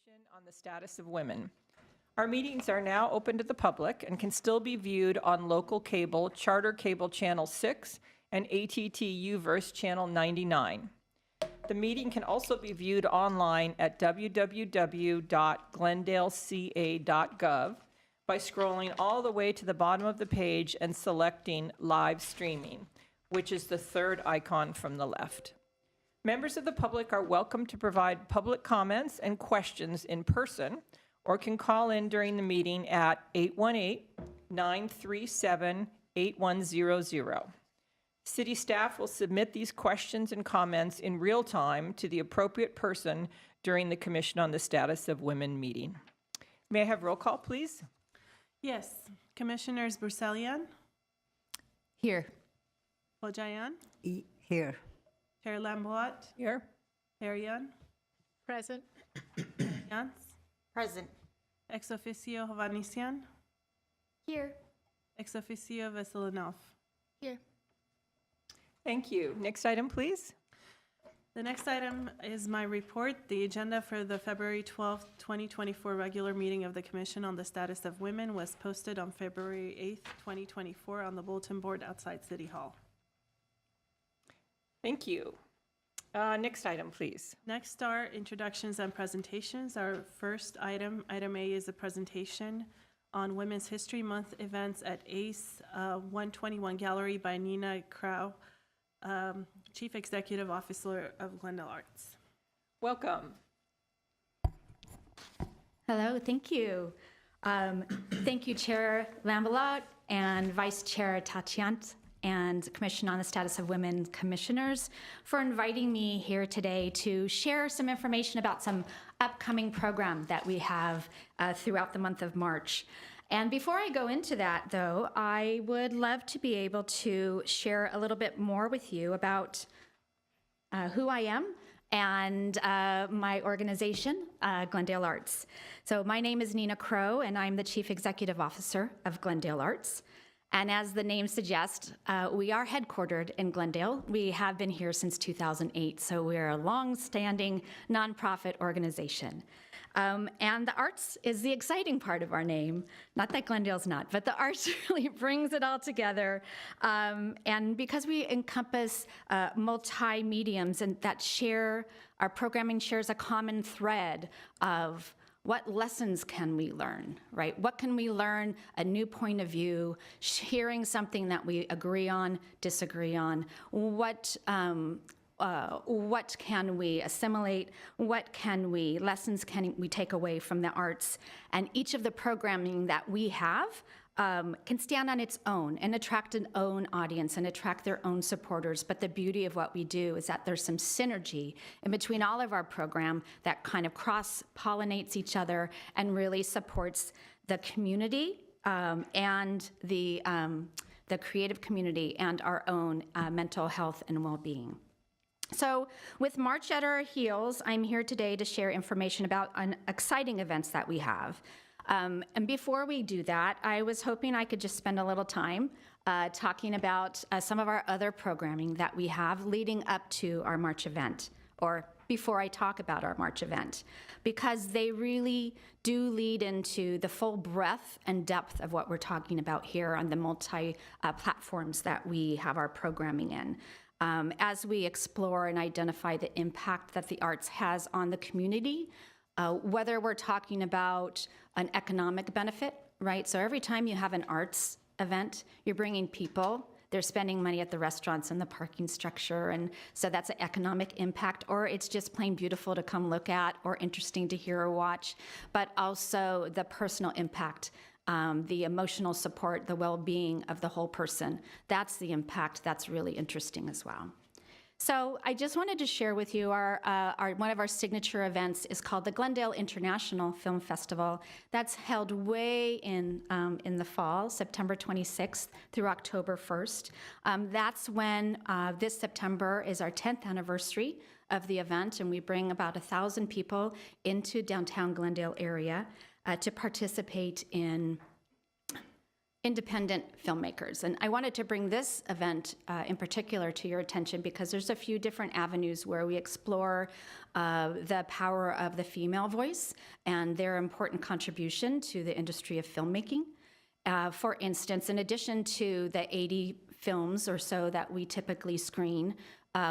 Commission on the Status of Women. Our meetings are now open to the public and can still be viewed on local cable, Charter Cable Channel 6, and ATT Uverse Channel 99. The meeting can also be viewed online at www.glendaleca.gov by scrolling all the way to the bottom of the page and selecting Live Streaming, which is the third icon from the left. Members of the public are welcome to provide public comments and questions in person or can call in during the meeting at 818-937-8100. City staff will submit these questions and comments in real time to the appropriate person during the Commission on the Status of Women meeting. May I have roll call, please? Yes. Commissioners Bursalian, Here. Hojayan, Here. Chair Lamboat, Here. Arian, Present. Yance, Present. Ex officio Hovhannissian, Here. Ex officio Veselinov. Here. Thank you. Next item, please. The next item is my report. The agenda for the February 12th, 2024 regular meeting of the Commission on the Status of Women was posted on February 8th, 2024 on the bulletin board outside City Hall. Thank you. Next item, please. Next are introductions and presentations. Our first item, item A, is a presentation on Women's History Month events at ACE 121 Gallery by Nina Crow, Chief Executive Officer of Glendale Arts. Welcome. Hello, thank you. Thank you, Chair Lambout and Vice Chair Tatiant and Commission on the Status of Women Commissioners for inviting me here today to share some information about some upcoming program that we have throughout the month of March. And before I go into that, though, I would love to be able to share a little bit more with you about who I am and my organization, Glendale Arts. So my name is Nina Crow, and I'm the Chief Executive Officer of Glendale Arts. And as the name suggests, we are headquartered in Glendale. We have been here since 2008, so we're a long-standing nonprofit organization. And the arts is the exciting part of our name. Not that Glendale's not, but the arts really brings it all together. And because we encompass multi-mediums and that share, our programming shares a common thread of what lessons can we learn, right? What can we learn? A new point of view, hearing something that we agree on, disagree on. What can we assimilate? Lessons can we take away from the arts? And each of the programming that we have can stand on its own and attract an own audience and attract their own supporters. But the beauty of what we do is that there's some synergy in between all of our program that kind of cross-pollinates each other and really supports the community and the creative community and our own mental health and well-being. So with March at our heels, I'm here today to share information about exciting events that we have. And before we do that, I was hoping I could just spend a little time talking about some of our other programming that we have leading up to our March event, or before I talk about our March event, because they really do lead into the full breadth and depth of what we're talking about here on the multi-platforms that we have our programming in. As we explore and identify the impact that the arts has on the community, whether we're talking about an economic benefit, right? So every time you have an arts event, you're bringing people, they're spending money at the restaurants and the parking structure, and so that's an economic impact, or it's just plain beautiful to come look at or interesting to hear or watch, but also the personal impact, the emotional support, the well-being of the whole person. That's the impact that's really interesting as well. So I just wanted to share with you one of our signature events is called the Glendale International Film Festival. That's held way in the fall, September 26th through October 1st. That's when this September is our 10th anniversary of the event, and we bring about 1,000 people into downtown Glendale area to participate in independent filmmakers. And I wanted to bring this event in particular to your attention because there's a few different avenues where we explore the power of the female voice and their important contribution to the industry of filmmaking. For instance, in addition to the 80 films or so that we typically screen,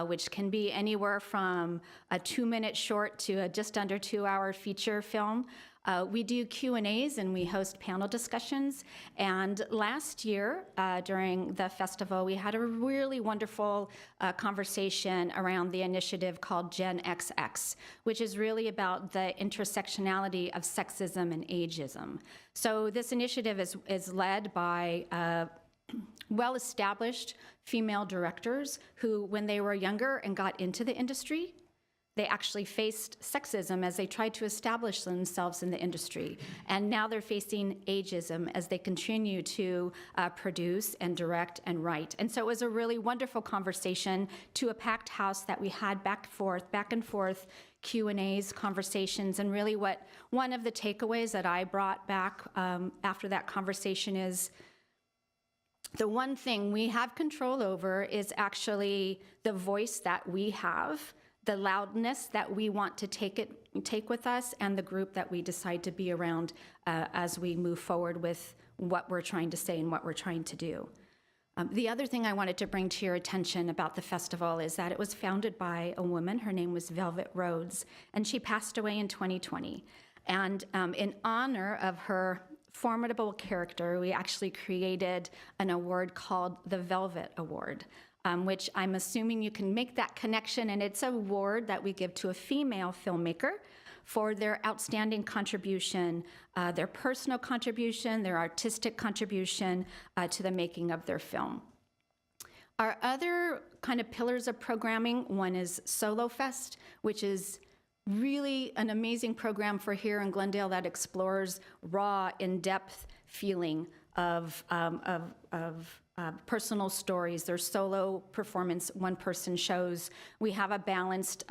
which can be anywhere from a 2-minute short to a just under 2-hour feature film, we do Q&As and we host panel discussions. And last year, during the festival, we had a really wonderful conversation around the initiative called Gen XX, which is really about the intersectionality of sexism and ageism. So this initiative is led by well-established female directors who, when they were younger and got into the industry, they actually faced sexism as they tried to establish themselves in the industry. And now they're facing ageism as they continue to produce and direct and write. And so it was a really wonderful conversation to a packed house that we had back and forth, Q&As, conversations, and really what one of the takeaways that I brought back after that conversation is the one thing we have control over is actually the voice that we have, the loudness that we want to take with us, and the group that we decide to be around as we move forward with what we're trying to say and what we're trying to do. The other thing I wanted to bring to your attention about the festival is that it was founded by a woman. Her name was Velvet Rhodes, and she passed away in 2020. And in honor of her formidable character, we actually created an award called the Velvet Award, which I'm assuming you can make that connection, and it's an award that we give to a female filmmaker for their outstanding contribution, their personal contribution, their artistic contribution to the making of their film. Our other kind of pillars of programming, one is Solo Fest, which is really an amazing program for here in Glendale that explores raw, in-depth feeling of personal stories. There's solo performance, one-person shows. We have a balanced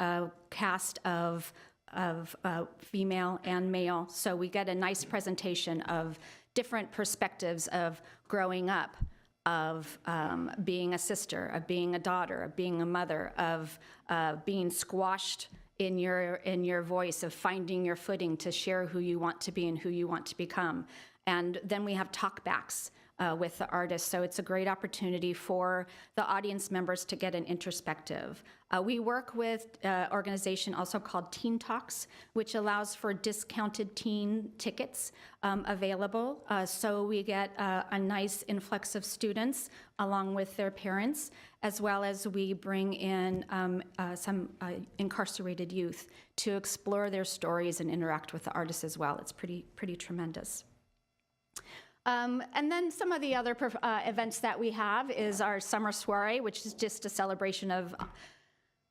cast of female and male, so we get a nice presentation of different perspectives of growing up, of being a sister, of being a daughter, of being a mother, of being squashed in your voice, of finding your footing to share who you want to be and who you want to become. And then we have talkbacks with the artists, so it's a great opportunity for the audience members to get an introspective. We work with an organization also called Teen Talks, which allows for discounted teen tickets available, so we get a nice influx of students along with their parents, as well as we bring in some incarcerated youth to explore their stories and interact with the artists as well. It's pretty tremendous. And then some of the other events that we have is our summer soiree, which is just a celebration of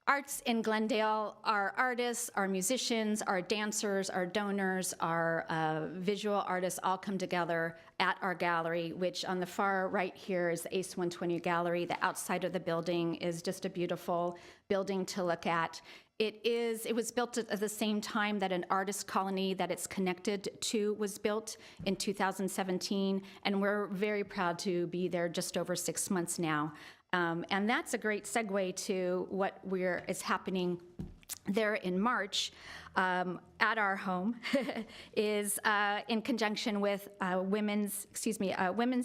arts in Glendale. Our artists, our musicians, our dancers, our donors, our visual artists all come together at our gallery, which on the far right here is the ACE 120 Gallery. The outside of the building is just a beautiful building to look at. It was built at the same time that an artist colony that it's connected to was built in 2017, and we're very proud to be there just over 6 months now. And that's a great segue to what is happening there in March at our home is in conjunction with Women's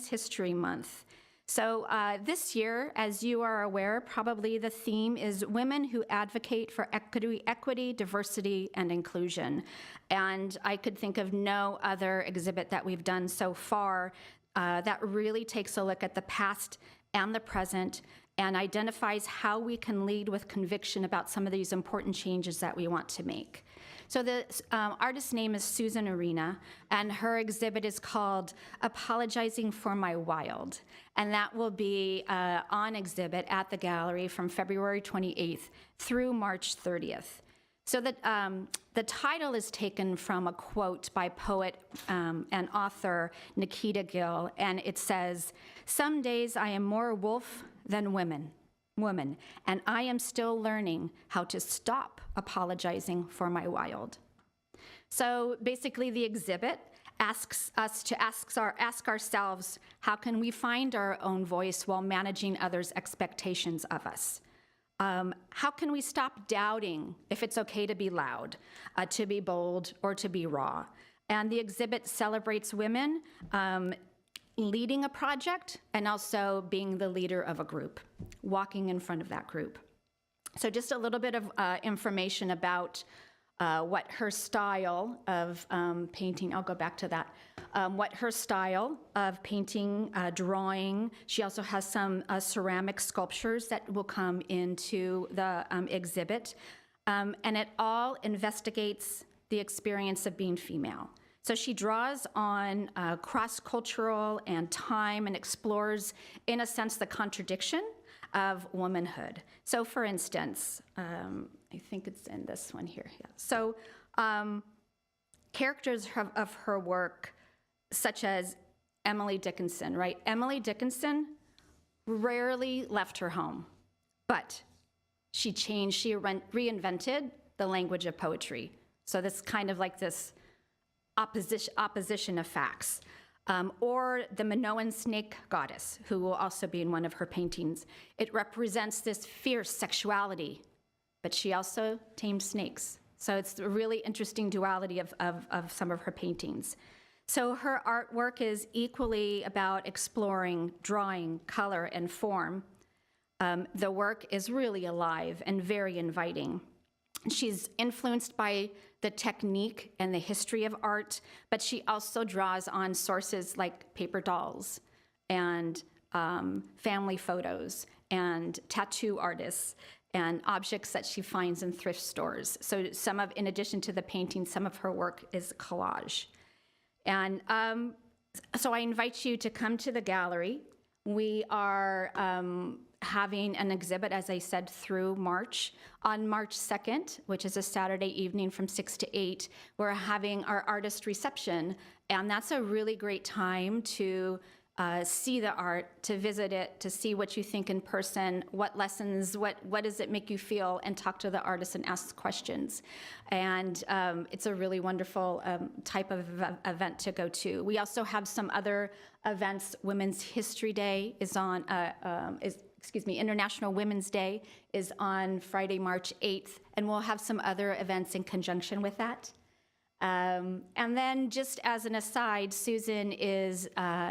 History Month. So this year, as you are aware, probably the theme is women who advocate for equity, diversity, and inclusion. And I could think of no other exhibit that we've done so far that really takes a look at the past and the present and identifies how we can lead with conviction about some of these important changes that we want to make. So the artist's name is Susan Arena, and her exhibit is called Apologizing for My Wild. And that will be on exhibit at the gallery from February 28th through March 30th. So the title is taken from a quote by poet and author Nikita Gill, and it says, "Some days I am more wolf than woman, and I am still learning how to stop apologizing for my wild." So basically the exhibit asks us to ask ourselves, how can we find our own voice while managing others' expectations of us? How can we stop doubting if it's okay to be loud, to be bold, or to be raw? And the exhibit celebrates women leading a project and also being the leader of a group, walking in front of that group. So just a little bit of information about what her style of painting, I'll go back to that, what her style of painting, drawing, she also has some ceramic sculptures that will come into the exhibit, and it all investigates the experience of being female. So she draws on cross-cultural and time and explores, in a sense, the contradiction of womanhood. So for instance, I think it's in this one here. Yeah. So characters of her work, such as Emily Dickinson, right? Emily Dickinson rarely left her home, but she reinvented the language of poetry. So this kind of like this opposition of facts. Or the Minoan snake goddess, who will also be in one of her paintings. It represents this fierce sexuality, but she also tamed snakes. So it's a really interesting duality of some of her paintings. So her artwork is equally about exploring drawing, color, and form. The work is really alive and very inviting. She's influenced by the technique and the history of art, but she also draws on sources like paper dolls and family photos and tattoo artists and objects that she finds in thrift stores. So in addition to the painting, some of her work is collage. And so I invite you to come to the gallery. We are having an exhibit, as I said, through March. On March 2nd, which is a Saturday evening from 6 to 8, we're having our artist reception, and that's a really great time to see the art, to visit it, to see what you think in person, what lessons, what does it make you feel, and talk to the artist and ask questions. And it's a really wonderful type of event to go to. We also have some other events. Women's History Day is on, International Women's Day is on Friday, March 8th, and we'll have some other events in conjunction with that. And then just as an aside, Susan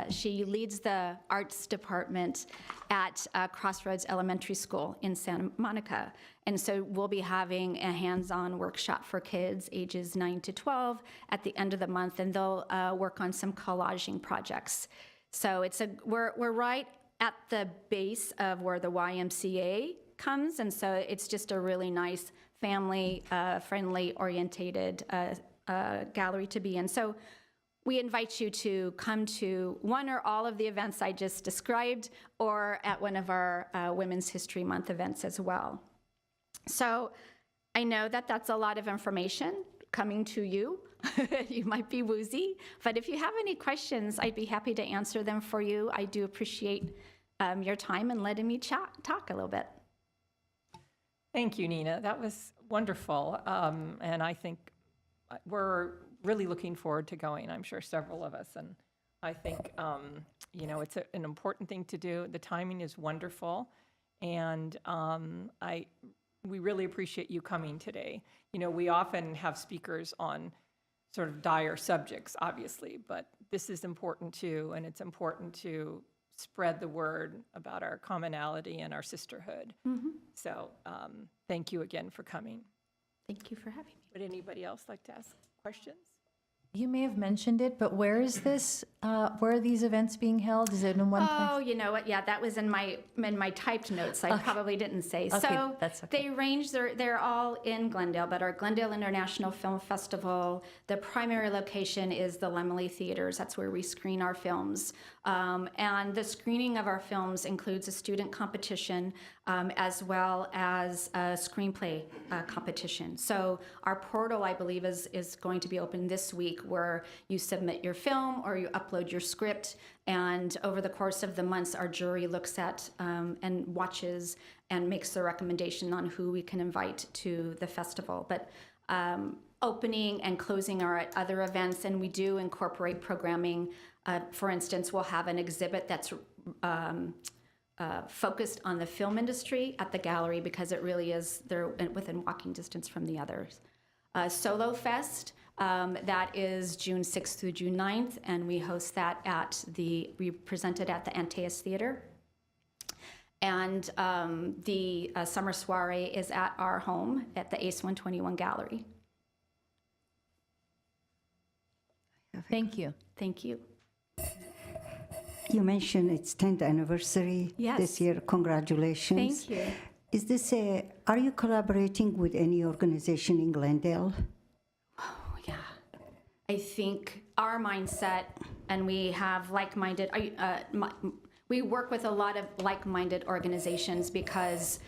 she leads the arts department at Crossroads Elementary School in Santa Monica. And so we'll be having a hands-on workshop for kids ages 9 to 12 at the end of the month, and they'll work on some collaging projects. So we're right at the base of where the YMCA comes, and so it's just a really nice family friendly orientated gallery to be in. So we invite you to come to one or all of the events I just described, or at one of our Women's History Month events as well. So I know that that's a lot of information coming to you. You might be woozy, but if you have any questions, I'd be happy to answer them for you. I do appreciate your time and letting me talk a little bit. Thank you, Nina. That was wonderful. And I think we're really looking forward to going. I'm sure several of us. And I think, it's an important thing to do. The timing is wonderful. And we really appreciate you coming today. We often have speakers on sort of dire subjects, obviously, but this is important too. And it's important to spread the word about our commonality and our sisterhood. Mm-hmm. So thank you again for coming. Thank you for having me. Would anybody else like to ask questions? You may have mentioned it, but where is this? Where are these events being held? Is it in one place? Oh, you know what? Yeah, that was in my typed notes. I probably didn't say. Okay, so that's okay. They range. They're all in Glendale, but our Glendale International Film Festival, the primary location is the Laemmle Theaters. That's where we screen our films, and the screening of our films includes a student competition as well as a screenplay competition. So our portal, I believe, is going to be open this week, where you submit your film or you upload your script, and over the course of the months, our jury looks at and watches and makes the recommendation on who we can invite to the festival. But opening and closing are at other events, and we do incorporate programming. For instance, we'll have an exhibit that's focused on the film industry at the gallery because it really is, they're within walking distance from the others. Solo Fest, that is June 6th through June 9th, and we host that we present it at the Antaeus Theater. And the summer soiree is at our home at the ACE 121 Gallery. Thank you. Thank you. You mentioned it's 10th anniversary Yes. this year. Congratulations. Thank you. Is this are you collaborating with any organization in Glendale? Oh, yeah. I think our mindset, and we have like-minded, we work with a lot of like-minded organizations because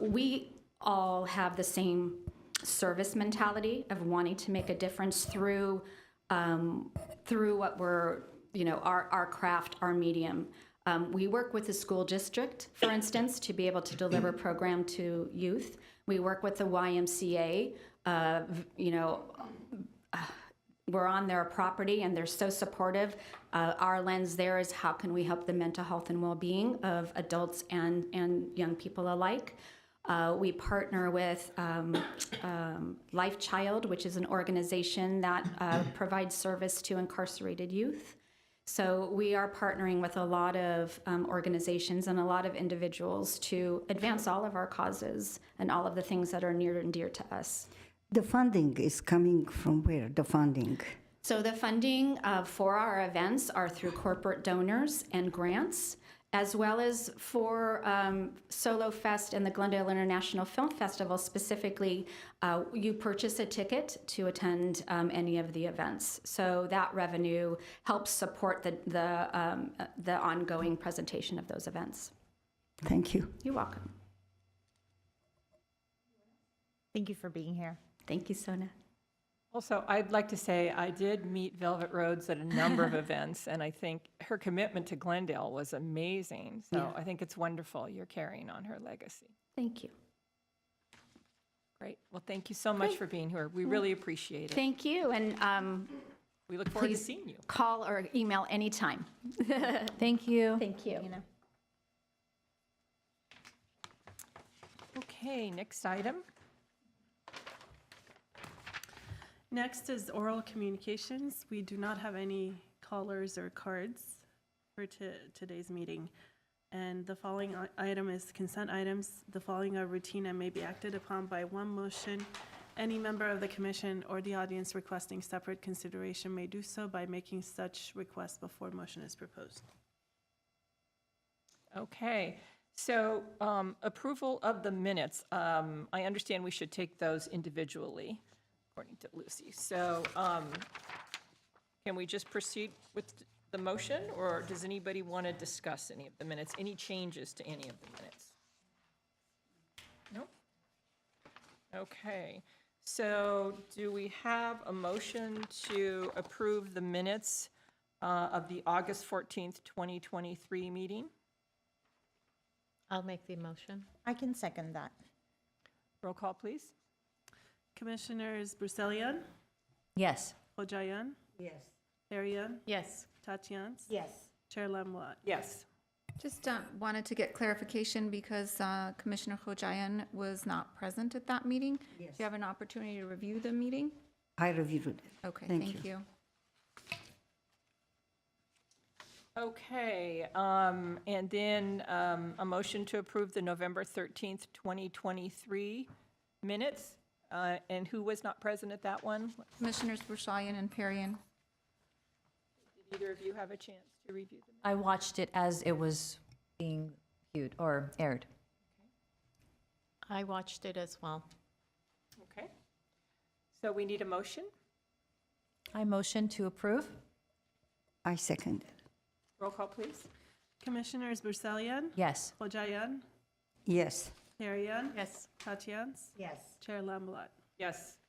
we all have the same service mentality of wanting to make a difference through what we're, our craft, our medium. We work with the school district, for instance, to be able to deliver program to youth. We work with the YMCA. We're on their property and they're so supportive. Our lens there is how can we help the mental health and well-being of adults and young people alike. We partner with Life Child, which is an organization that provides service to incarcerated youth. So we are partnering with a lot of organizations and a lot of individuals to advance all of our causes and all of the things that are near and dear to us. The funding is coming from where? The funding? So the funding for our events are through corporate donors and grants, as well as for Solo Fest and the Glendale International Film Festival specifically, you purchase a ticket to attend any of the events. So that revenue helps support the ongoing presentation of those events. Thank you. You're welcome. Thank you for being here. Thank you, Sona. Also, I'd like to say I did meet Velvet Rhodes at a number of events, and I think her commitment to Glendale was amazing. So Yeah. I think it's wonderful you're carrying on her legacy. Thank you. Great. Well, thank you so much for being here. We really appreciate it. Thank you, and We look forward to please seeing you. call or email anytime. Thank you. Thank you. Okay, next item. Next is oral communications. We do not have any callers or cards for today's meeting. And the following item is consent items. The following are routine and may be acted upon by one motion. Any member of the commission or the audience requesting separate consideration may do so by making such request before motion is proposed. Okay, so approval of the minutes. I understand we should take those individually, according to Lucy. So can we just proceed with the motion, or does anybody want to discuss any of the minutes? Any changes to any of the minutes? No? Okay, so do we have a motion to approve the minutes of the August 14th, 2023 meeting? I'll make the motion. I can second that. Roll call, please. Commissioners Bruselian, Yes. Hojayan, Yes. Arian, Yes. Tatians, Yes. Chair Lamwat. Yes. Just wanted to get clarification because Commissioner Hojayan was not present at that meeting. Yes. Do you have an opportunity to review the meeting? I reviewed it. Okay, Thank thank you. Okay, and then a motion to approve the November 13th, 2023 minutes. And who was not present at that one? Commissioners Burshayan and Perrin. Did either of you have a chance to review them? I watched it as it was being viewed or aired. I watched it as well. Okay. So we need a motion. I motion to approve. I second it. Roll call, please. Commissioners Bruselian, Yes. Hojayan, Yes. Arian, Yes. Tatians, Yes. Chair Lamwat. Yes.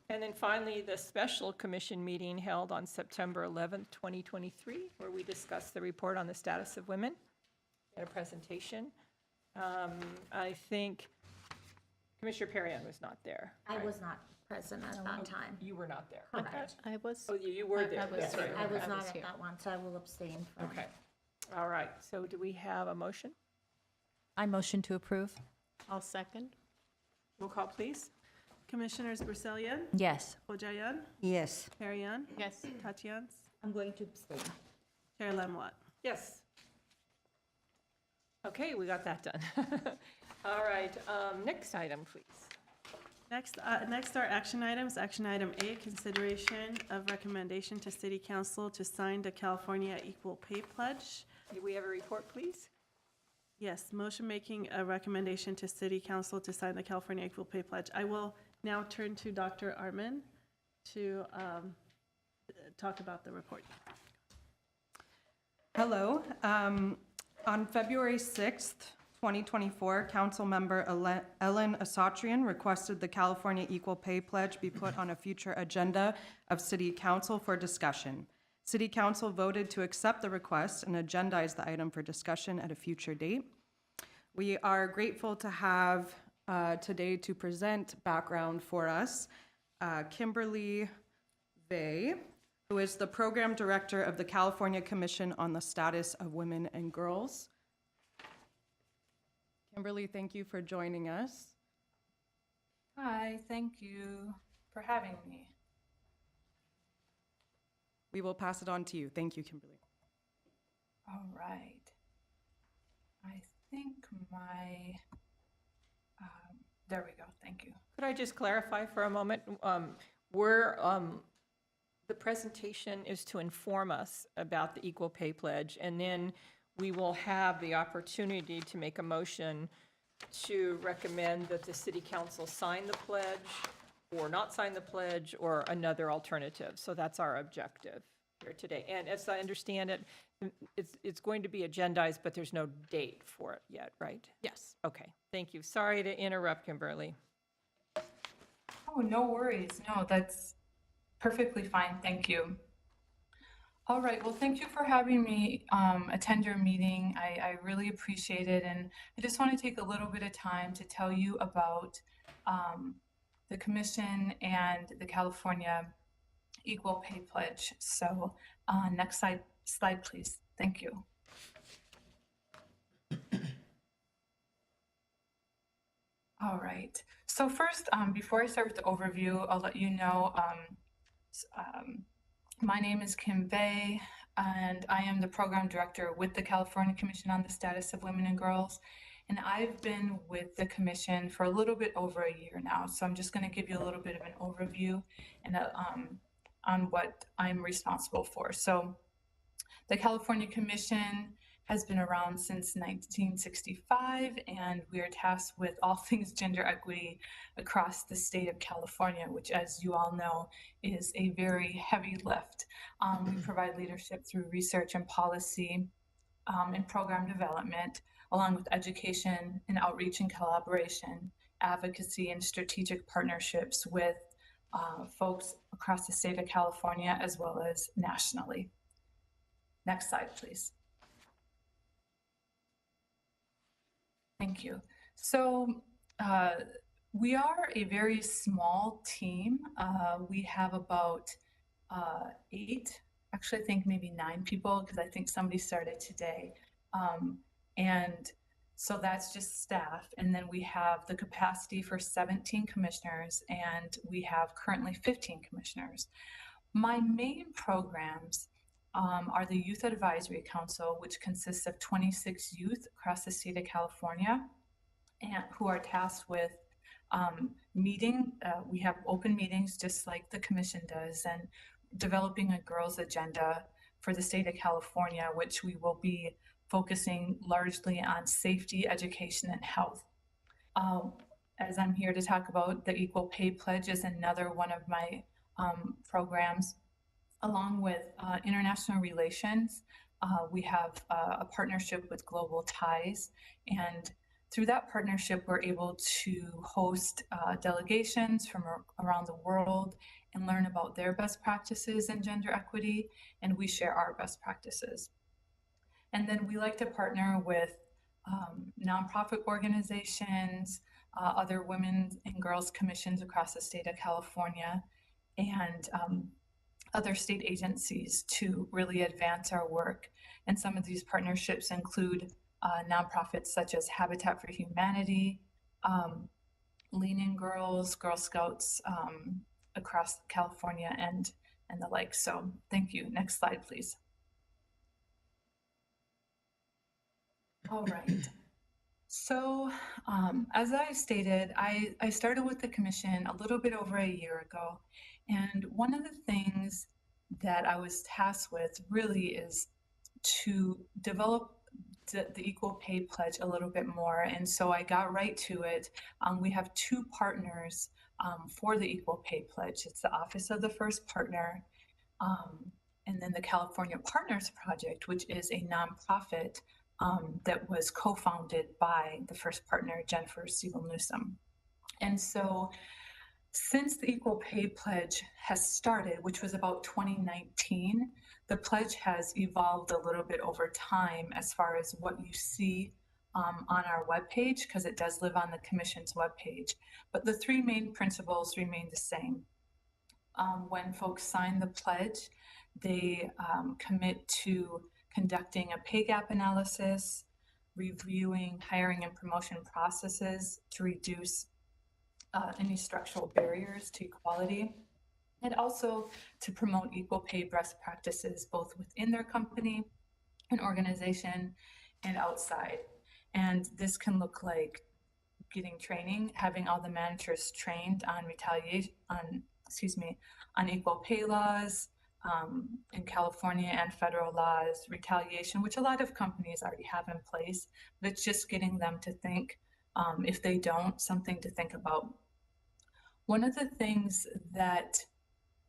And then finally, the special commission meeting held on September 11th, 2023, where we discussed the report on the status of women in a presentation. I think Commissioner Perrin was not there. I was not present at that time. You were not there. Correct. I was, Oh, you were there. I was That's right. here. I was I not was at here. that one, so I will abstain from. Okay. All right. So do we have a motion? I motion to approve. I'll second. Roll call, please. Commissioners Bruselian, Yes. Hojayan, Yes. Perrian, Yes. Tatians, I'm going to abstain. Chair Lamont. Yes. Okay, we got that done. All right, next item, please. Next are action items. Action item A, consideration of recommendation to City Council to sign the California Equal Pay Pledge. Do we have a report, please? Yes, motion making a recommendation to City Council to sign the California Equal Pay Pledge. I will now turn to Dr. Arman to talk about the report. Hello. On February 6th, 2024, Councilmember Ellen Asatrian requested the California Equal Pay Pledge be put on a future agenda of City Council for discussion. City Council voted to accept the request and agendize the item for discussion at a future date. We are grateful to have today to present background for us Kimberly Vey, who is the Program Director of the California Commission on the Status of Women and Girls. Kimberly, thank you for joining us. Hi, thank you for having me. We will pass it on to you. Thank you, Kimberly. All right. I think my, there we go, thank you. Could I just clarify for a moment? The presentation is to inform us about the Equal Pay Pledge, and then we will have the opportunity to make a motion to recommend that the City Council sign the pledge, or not sign the pledge, or another alternative. So that's our objective here today. And as I understand it, it's going to be agendized, but there's no date for it yet, right? Yes. Okay, thank you. Sorry to interrupt, Kimberly. Oh, no worries. No, that's perfectly fine. Thank you. All right. Well, thank you for having me attend your meeting. I really appreciate it. And I just want to take a little bit of time to tell you about the Commission and the California Equal Pay Pledge. So next slide, please. Thank you. All right. So first, before I start with the overview, I'll let you know my name is Kim Vey, and I am the Program Director with the California Commission on the Status of Women and Girls. And I've been with the Commission for a little bit over a year now. So I'm just going to give you a little bit of an overview and on what I'm responsible for. So the California Commission has been around since 1965, and we are tasked with all things gender equity across the state of California, which, as you all know, is a very heavy lift. We provide leadership through research and policy and program development, along with education and outreach and collaboration, advocacy and strategic partnerships with folks across the state of California as well as nationally. Next slide, please. Thank you. So we are a very small team. We have about 8, actually I think maybe 9 people, because I think somebody started today. And so that's just staff. And then we have the capacity for 17 commissioners, and we have currently 15 commissioners. My main programs are the Youth Advisory Council, which consists of 26 youth across the state of California, and who are tasked with meeting. We have open meetings just like the Commission does, and developing a girls' agenda for the state of California, which we will be focusing largely on safety, education, and health. As I'm here to talk about, the Equal Pay Pledge is another one of my programs. Along with international relations, we have a partnership with Global Ties, and through that partnership, we're able to host delegations from around the world and learn about their best practices in gender equity, and we share our best practices. And then we like to partner with nonprofit organizations, other women and girls commissions across the state of California, and other state agencies to really advance our work. And some of these partnerships include nonprofits such as Habitat for Humanity, Lean In Girls, Girl Scouts across California, and the like. So thank you. Next slide, please. All right. So as I stated, I started with the commission a little bit over a year ago. And one of the things that I was tasked with really is to develop the Equal Pay Pledge a little bit more. And so I got right to it. We have two partners for the Equal Pay Pledge. It's the Office of the First Partner, and then the California Partners Project, which is a nonprofit that was co-founded by the first partner, Jennifer Siegel Newsom. And so since the Equal Pay Pledge has started, which was about 2019, the pledge has evolved a little bit over time as far as what you see on our webpage, because it does live on the Commission's webpage. But the three main principles remain the same. When folks sign the pledge, they commit to conducting a pay gap analysis, reviewing hiring and promotion processes to reduce any structural barriers to equality, and also to promote equal pay best practices both within their company and organization and outside. And this can look like getting training, having all the managers trained on on equal pay laws in California and federal laws, retaliation, which a lot of companies already have in place, but it's just getting them to think, if they don't, something to think about. One of the things that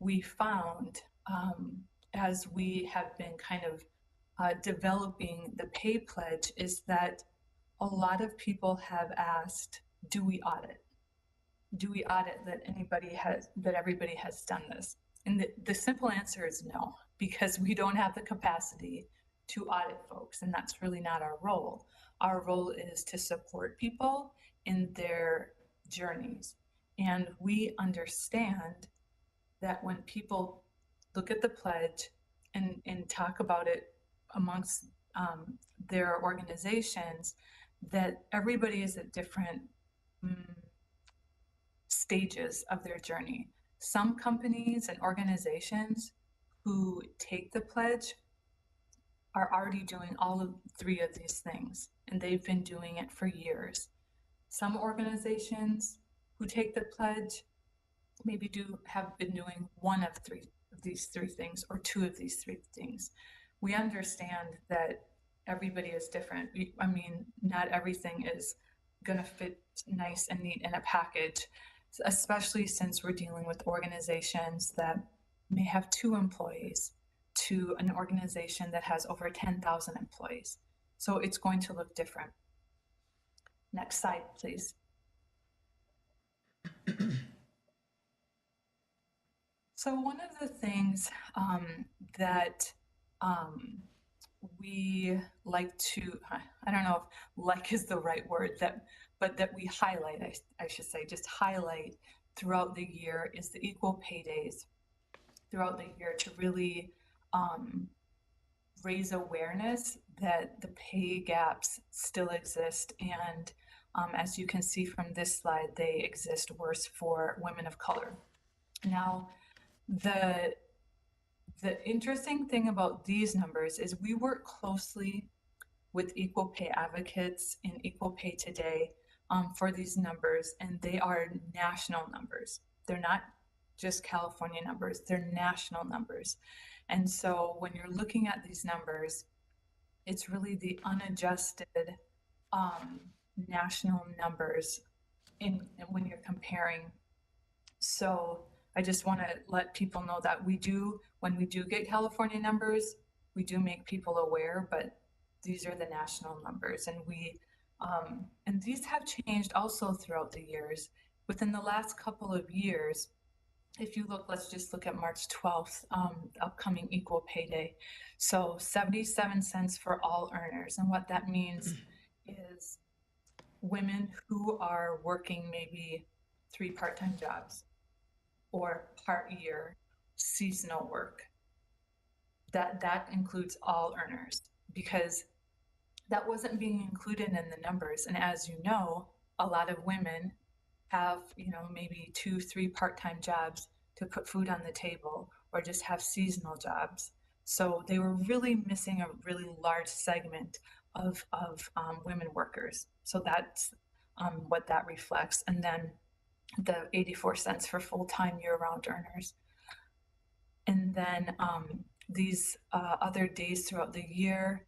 we found as we have been kind of developing the pay pledge is that a lot of people have asked, do we audit? Do we audit that everybody has done this? And the simple answer is no, because we don't have the capacity to audit folks, and that's really not our role. Our role is to support people in their journeys. And we understand that when people look at the pledge and talk about it amongst their organizations, that everybody is at different stages of their journey. Some companies and organizations who take the pledge are already doing all of three of these things, and they've been doing it for years. Some organizations who take the pledge maybe have been doing one of these three things or two of these three things. We understand that everybody is different. I mean, not everything is going to fit nice and neat in a package, especially since we're dealing with organizations that may have 2 employees to an organization that has over 10,000 employees. So it's going to look different. Next slide, please. So one of the things that we like to, I don't know if like is the right word, but that we highlight, I should say, just highlight throughout the year is the equal pay days throughout the year to really raise awareness that the pay gaps still exist. And as you can see from this slide, they exist worse for women of color. Now, the interesting thing about these numbers is we work closely with equal pay advocates in Equal Pay Today for these numbers, and they are national numbers. They're not just California numbers, they're national numbers. And so when you're looking at these numbers, it's really the unadjusted national numbers when you're comparing. So I just want to let people know that when we do get California numbers, we do make people aware, but these are the national numbers. And these have changed also throughout the years. Within the last couple of years, if you look, let's just look at March 12th, upcoming Equal Pay Day. So 77 cents for all earners. And what that means is women who are working maybe 3 part-time jobs or part-year seasonal work. That includes all earners, because that wasn't being included in the numbers. And as you know, a lot of women have, maybe 2, 3 part-time jobs to put food on the table, or just have seasonal jobs. So they were really missing a really large segment of women workers. So that's what that reflects. And then the 84 cents for full-time year-round earners. And then these other days throughout the year,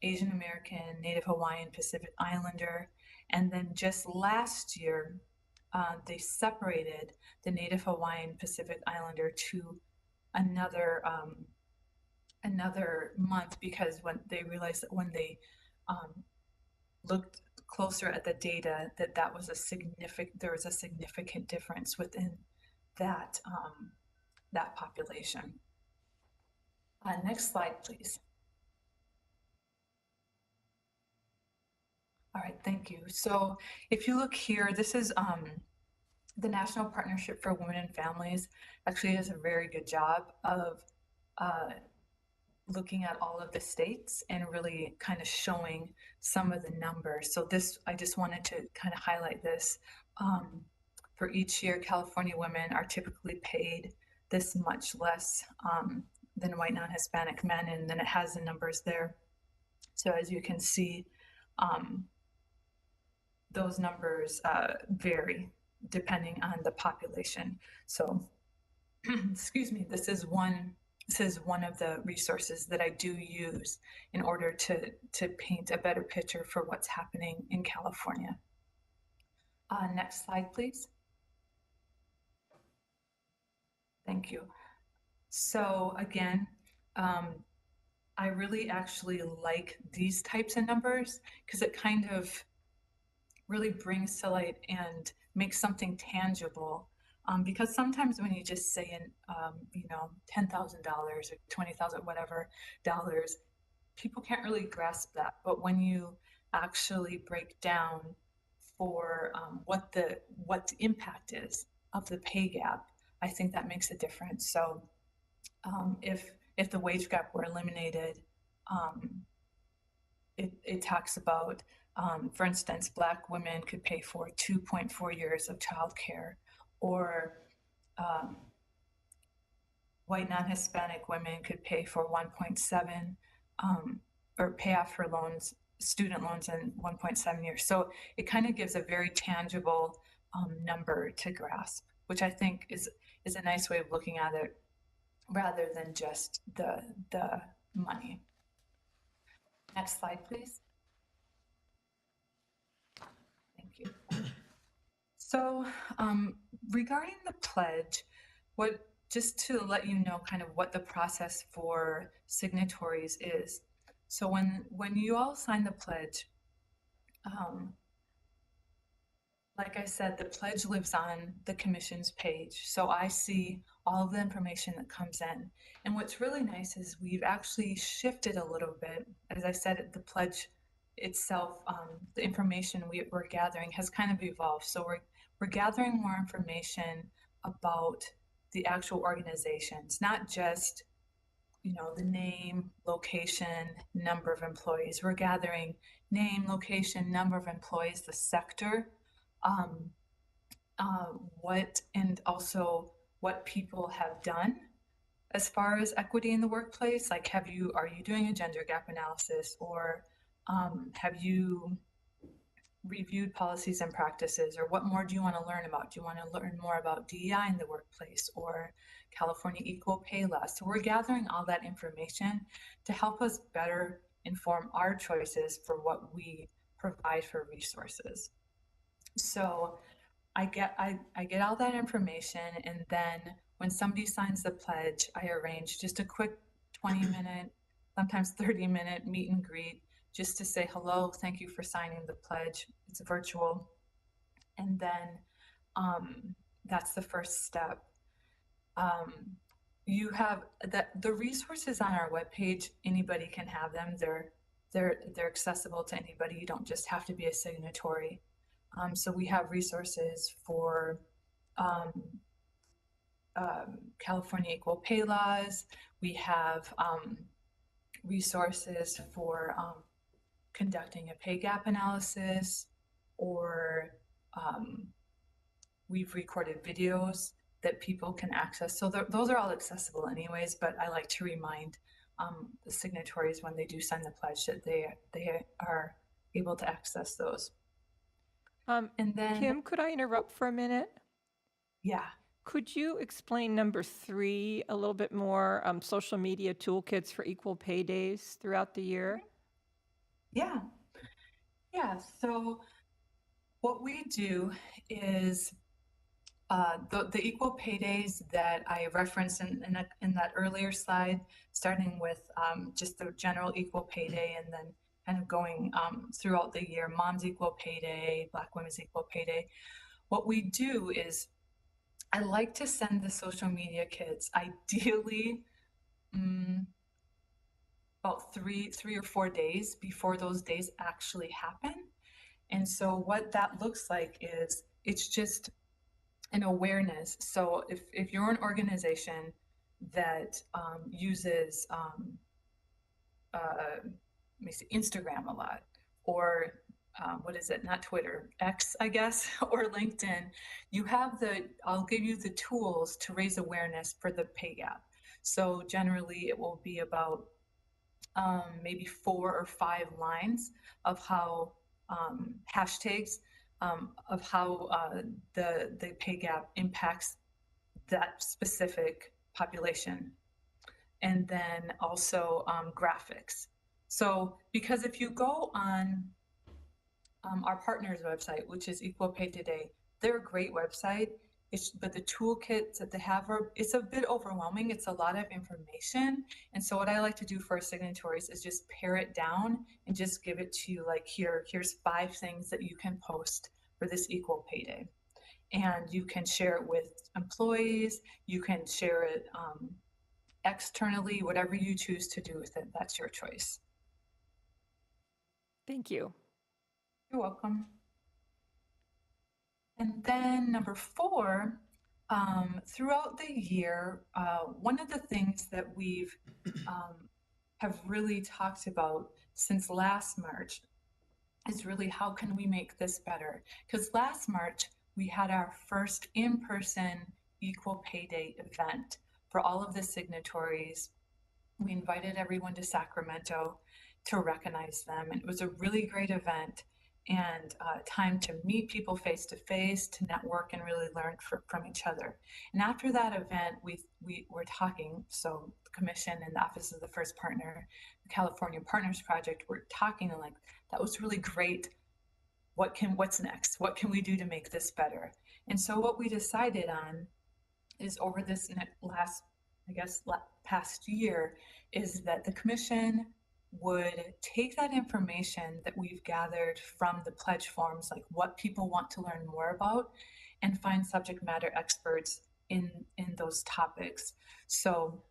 Asian American, Native Hawaiian, Pacific Islander. And then just last year, they separated the Native Hawaiian Pacific Islander to another month, because when they realized that when they looked closer at the data, there was a significant difference within that that population. Next slide, please. All right, thank you. So if you look here, this is the National Partnership for Women and Families actually does a very good job of looking at all of the states and really kind of showing some of the numbers. So this, I just wanted to kind of highlight this. For each year, California women are typically paid this much less than white non-Hispanic men, and then it has the numbers there. So as you can see, those numbers vary depending on the population. So, excuse me, this is one of the resources that I do use in order to paint a better picture for what's happening in California. Next slide, please. Thank you. So again, I really actually like these types of numbers because it kind of really brings to light and makes something tangible. Because sometimes when you just say, $10,000 or $20,000, whatever dollars, people can't really grasp that. But when you actually break down for what the impact is of the pay gap, I think that makes a difference. So if the wage gap were eliminated, it talks about, for instance, Black women could pay for 2.4 years of childcare, or white non-Hispanic women could pay for 1.7, or pay off her loans, student loans, in 1.7 years. So it kind of gives a very tangible number to grasp, which I think is a nice way of looking at it, rather than just the money. Next slide, please. Thank you. So regarding the pledge, just to let you know kind of what the process for signatories is. So when you all sign the pledge, like I said, the pledge lives on the commission's page. So I see all of the information that comes in. And what's really nice is we've actually shifted a little bit. As I said, the pledge itself, the information we're gathering has kind of evolved. So we're gathering more information about the actual organizations, not just, the name, location, number of employees. We're gathering name, location, number of employees, the sector, and also what people have done as far as equity in the workplace. Like, are you doing a gender gap analysis, or have you reviewed policies and practices, or what more do you want to learn about? Do you want to learn more about DEI in the workplace, or California equal pay law? So we're gathering all that information to help us better inform our choices for what we provide for resources. So I get all that information, and then when somebody signs the pledge, I arrange just a quick 20-minute, sometimes 30-minute meet and greet, just to say hello, thank you for signing the pledge. It's virtual. And then that's the first step. You have the resources on our webpage. Anybody can have them. they're accessible to anybody. You don't just have to be a signatory. So we have resources for California equal pay laws. We have resources for conducting a pay gap analysis, or we've recorded videos that people can access. So those are all accessible anyways, but I like to remind the signatories when they do sign the pledge that they are able to access those. And then, Kim, could I interrupt for a minute? yeah. Could you explain number 3 a little bit more, social media toolkits for equal pay days throughout the year? Yeah. So what we do is the equal pay days that I referenced in that earlier slide, starting with just the general equal pay day, and then kind of going throughout the year, Mom's Equal Pay Day, Black Women's Equal Pay Day. What we do is I like to send the social media kids, ideally, about three or 4 days before those days actually happen. And so what that looks like is it's just an awareness. So if you're an organization that uses let me see, Instagram a lot, or what is it? Not Twitter, X, I guess, or LinkedIn. You have I'll give you the tools to raise awareness for the pay gap. So generally it will be about maybe 4 or 5 lines of how hashtags of how the pay gap impacts that specific population. And then also graphics. So because if you go on our partners website, which is Equal Pay Today, they're a great website. But the toolkits that they have it's a bit overwhelming. It's a lot of information. And so what I like to do for our signatories is just pare it down and just give it to you like, here's 5 things that you can post for this Equal Pay Day. And you can share it with employees, you can share it externally, whatever you choose to do with it, that's your choice. Thank you. You're welcome. And then number 4, throughout the year, one of the things that we've have really talked about since last March is really how can we make this better? Because last March, we had our first in-person Equal Pay Day event for all of the signatories. We invited everyone to Sacramento to recognize them. And it was a really great event, and time to meet people face to face, to network and really learn from each other. And after that event, we were talking, so the Commission and the Office of the First Partner, the California Partners Project, were talking, and like, that was really great. What's next? What can we do to make this better? And so what we decided on is over this past year, is that the Commission would take that information that we've gathered from the pledge forms, like what people want to learn more about, and find subject matter experts in those topics. So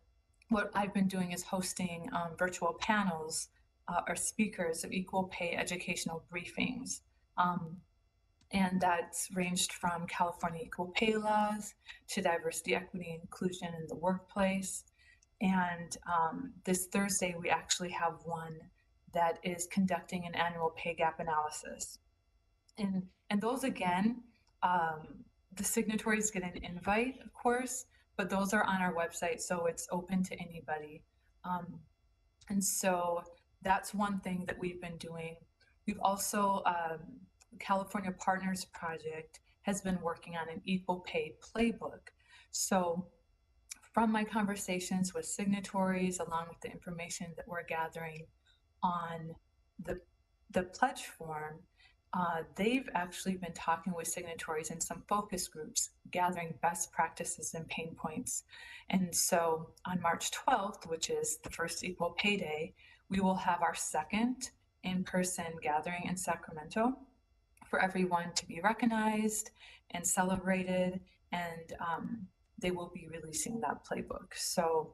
what I've been doing is hosting virtual panels or speakers of equal pay educational briefings. And that's ranged from California equal pay laws to diversity, equity, and inclusion in the workplace. And this Thursday, we actually have one that is conducting an annual pay gap analysis. And those, again, the signatories get an invite, of course, but those are on our website, so it's open to anybody. And so that's one thing that we've been doing. We've also, California Partners Project has been working on an equal pay playbook. So from my conversations with signatories, along with the information that we're gathering on the pledge form, they've actually been talking with signatories in some focus groups, gathering best practices and pain points. And so on March 12th, which is the first Equal Pay Day, we will have our second in-person gathering in Sacramento for everyone to be recognized and celebrated, and they will be releasing that playbook. So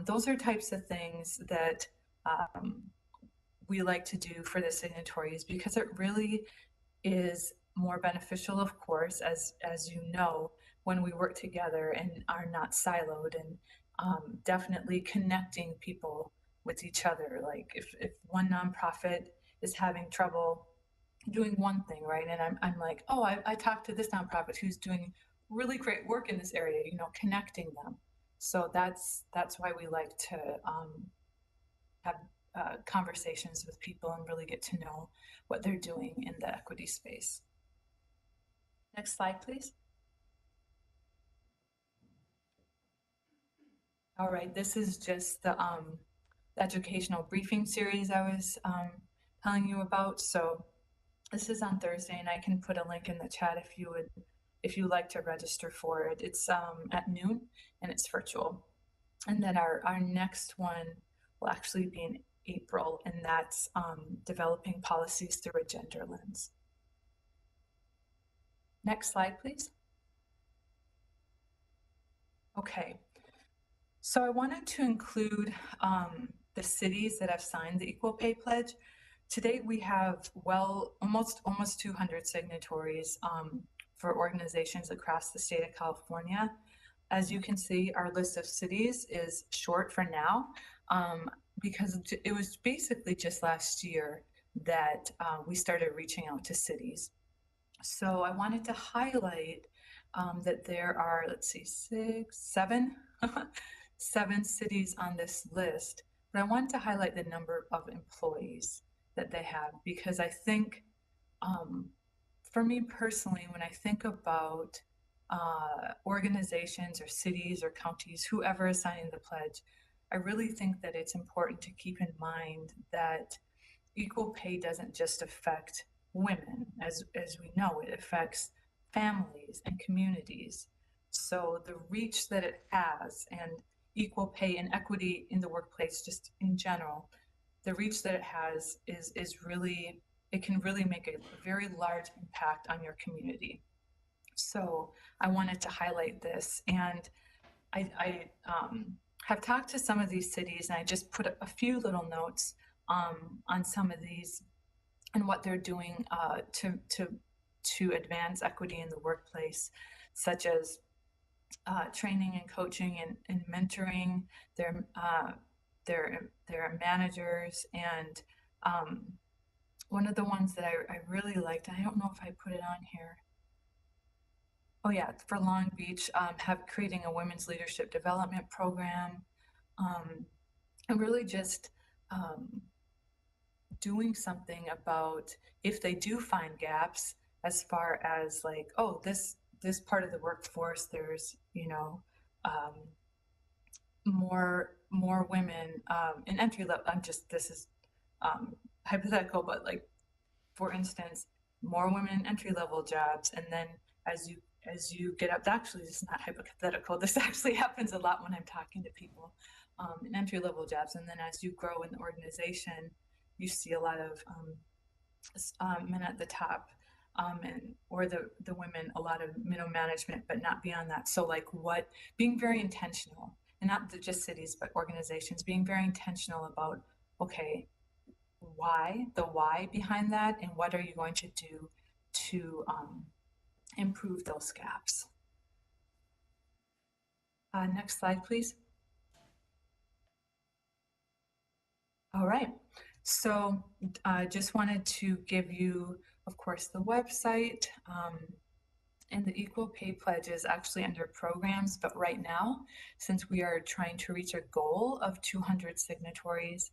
those are types of things that we like to do for the signatories, because it really is more beneficial, of course, as you know, when we work together and are not siloed, and definitely connecting people with each other. Like if one nonprofit is having trouble doing one thing, right, and I'm like, oh, I talked to this nonprofit who's doing really great work in this area, you know, connecting them. So that's why we like to have conversations with people and really get to know what they're doing in the equity space. Next slide, please. All right, this is just the educational briefing series I was telling you about. So this is on Thursday, and I can put a link in the chat if you like to register for it. It's at noon, and it's virtual. And then our next one will actually be in April, and that's developing policies through a gender lens. Next slide, please. Okay, so I wanted to include the cities that have signed the Equal Pay Pledge. To date, we have almost 200 signatories for organizations across the state of California. As you can see, our list of cities is short for now, because it was basically just last year that we started reaching out to cities. So I wanted to highlight that there are, let's see, seven cities on this list, but I wanted to highlight the number of employees that they have, because I think, for me personally, when I think about organizations or cities or counties, whoever is signing the pledge, I really think that it's important to keep in mind that equal pay doesn't just affect women, as we know, it affects families and communities. So the reach that it has, and equal pay and equity in the workplace just in general, the reach that it has is really, it can really make a very large impact on your community. So I wanted to highlight this, and I have talked to some of these cities, and I just put a few little notes on some of these and what they're doing to advance equity in the workplace, such as training and coaching and mentoring their managers. And one of the ones that I really liked, I don't know if I put it on here. Oh yeah, for Long Beach, creating a women's leadership development program, and really just doing something about if they do find gaps, as far as like, oh, this part of the workforce, there's, you know, more women in entry level. This is hypothetical, but like, for instance, more women in entry level jobs, and then as you get up, actually, this is not hypothetical. This actually happens a lot when I'm talking to people in entry level jobs, and then as you grow in the organization, you see a lot of men at the top, or the women, a lot of middle management, but not beyond that. So like being very intentional, and not just cities, but organizations, being very intentional about, okay, the why behind that, and what are you going to do to improve those gaps. Next slide, please. All right, so I just wanted to give you, of course, the website, and the Equal Pay Pledge is actually under programs, but right now, since we are trying to reach a goal of 200 signatories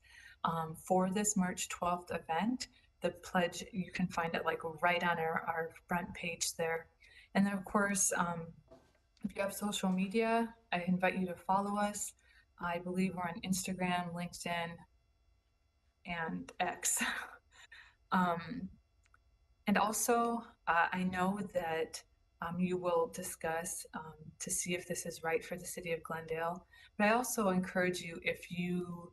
for this March 12th event, the pledge, you can find it like right on our front page there. And then of course, if you have social media, I invite you to follow us. I believe we're on Instagram, LinkedIn, and X. And also, I know that you will discuss to see if this is right for the city of Glendale, but I also encourage you, if you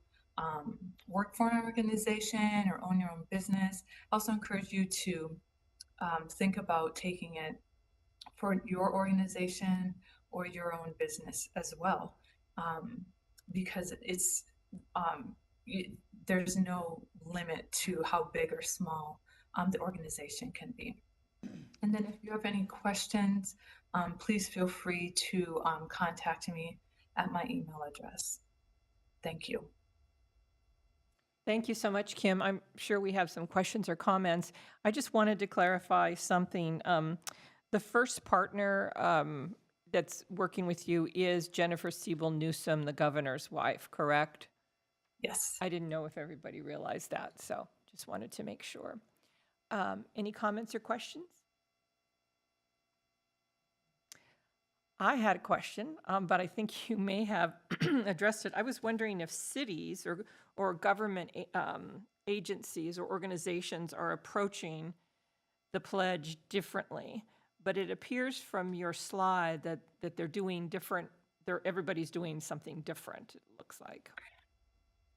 work for an organization or own your own business, I also encourage you to think about taking it for your organization or your own business as well, because it's there's no limit to how big or small the organization can be. And then if you have any questions, please feel free to contact me at my email address. Thank you. Thank you so much, Kim. I'm sure we have some questions or comments. I just wanted to clarify something. The first partner that's working with you is Jennifer Siebel Newsom, the governor's wife, correct? Yes. I didn't know if everybody realized that, so just wanted to make sure. Any comments or questions? I had a question, but I think you may have addressed it. I was wondering if cities or government agencies or organizations are approaching the pledge differently. But it appears from your slide that they're doing different, everybody's doing something different, it looks like.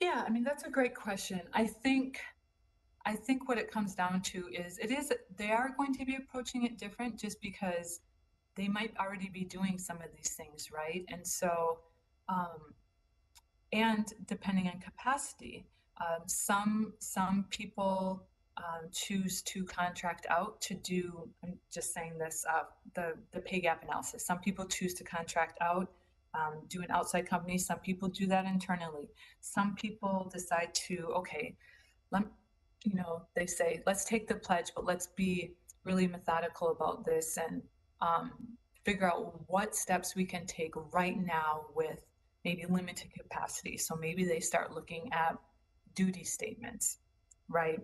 Yeah, I mean, that's a great question. I think what it comes down to is they are going to be approaching it different just because they might already be doing some of these things, right? And so, and depending on capacity, some people choose to contract out to do, I'm just saying this, the pay gap analysis. Some people choose to contract out, do an outside company. Some people do that internally. Some people decide to, okay, they say, let's take the pledge, but let's be really methodical about this and figure out what steps we can take right now with maybe limited capacity. So maybe they start looking at duty statements, right?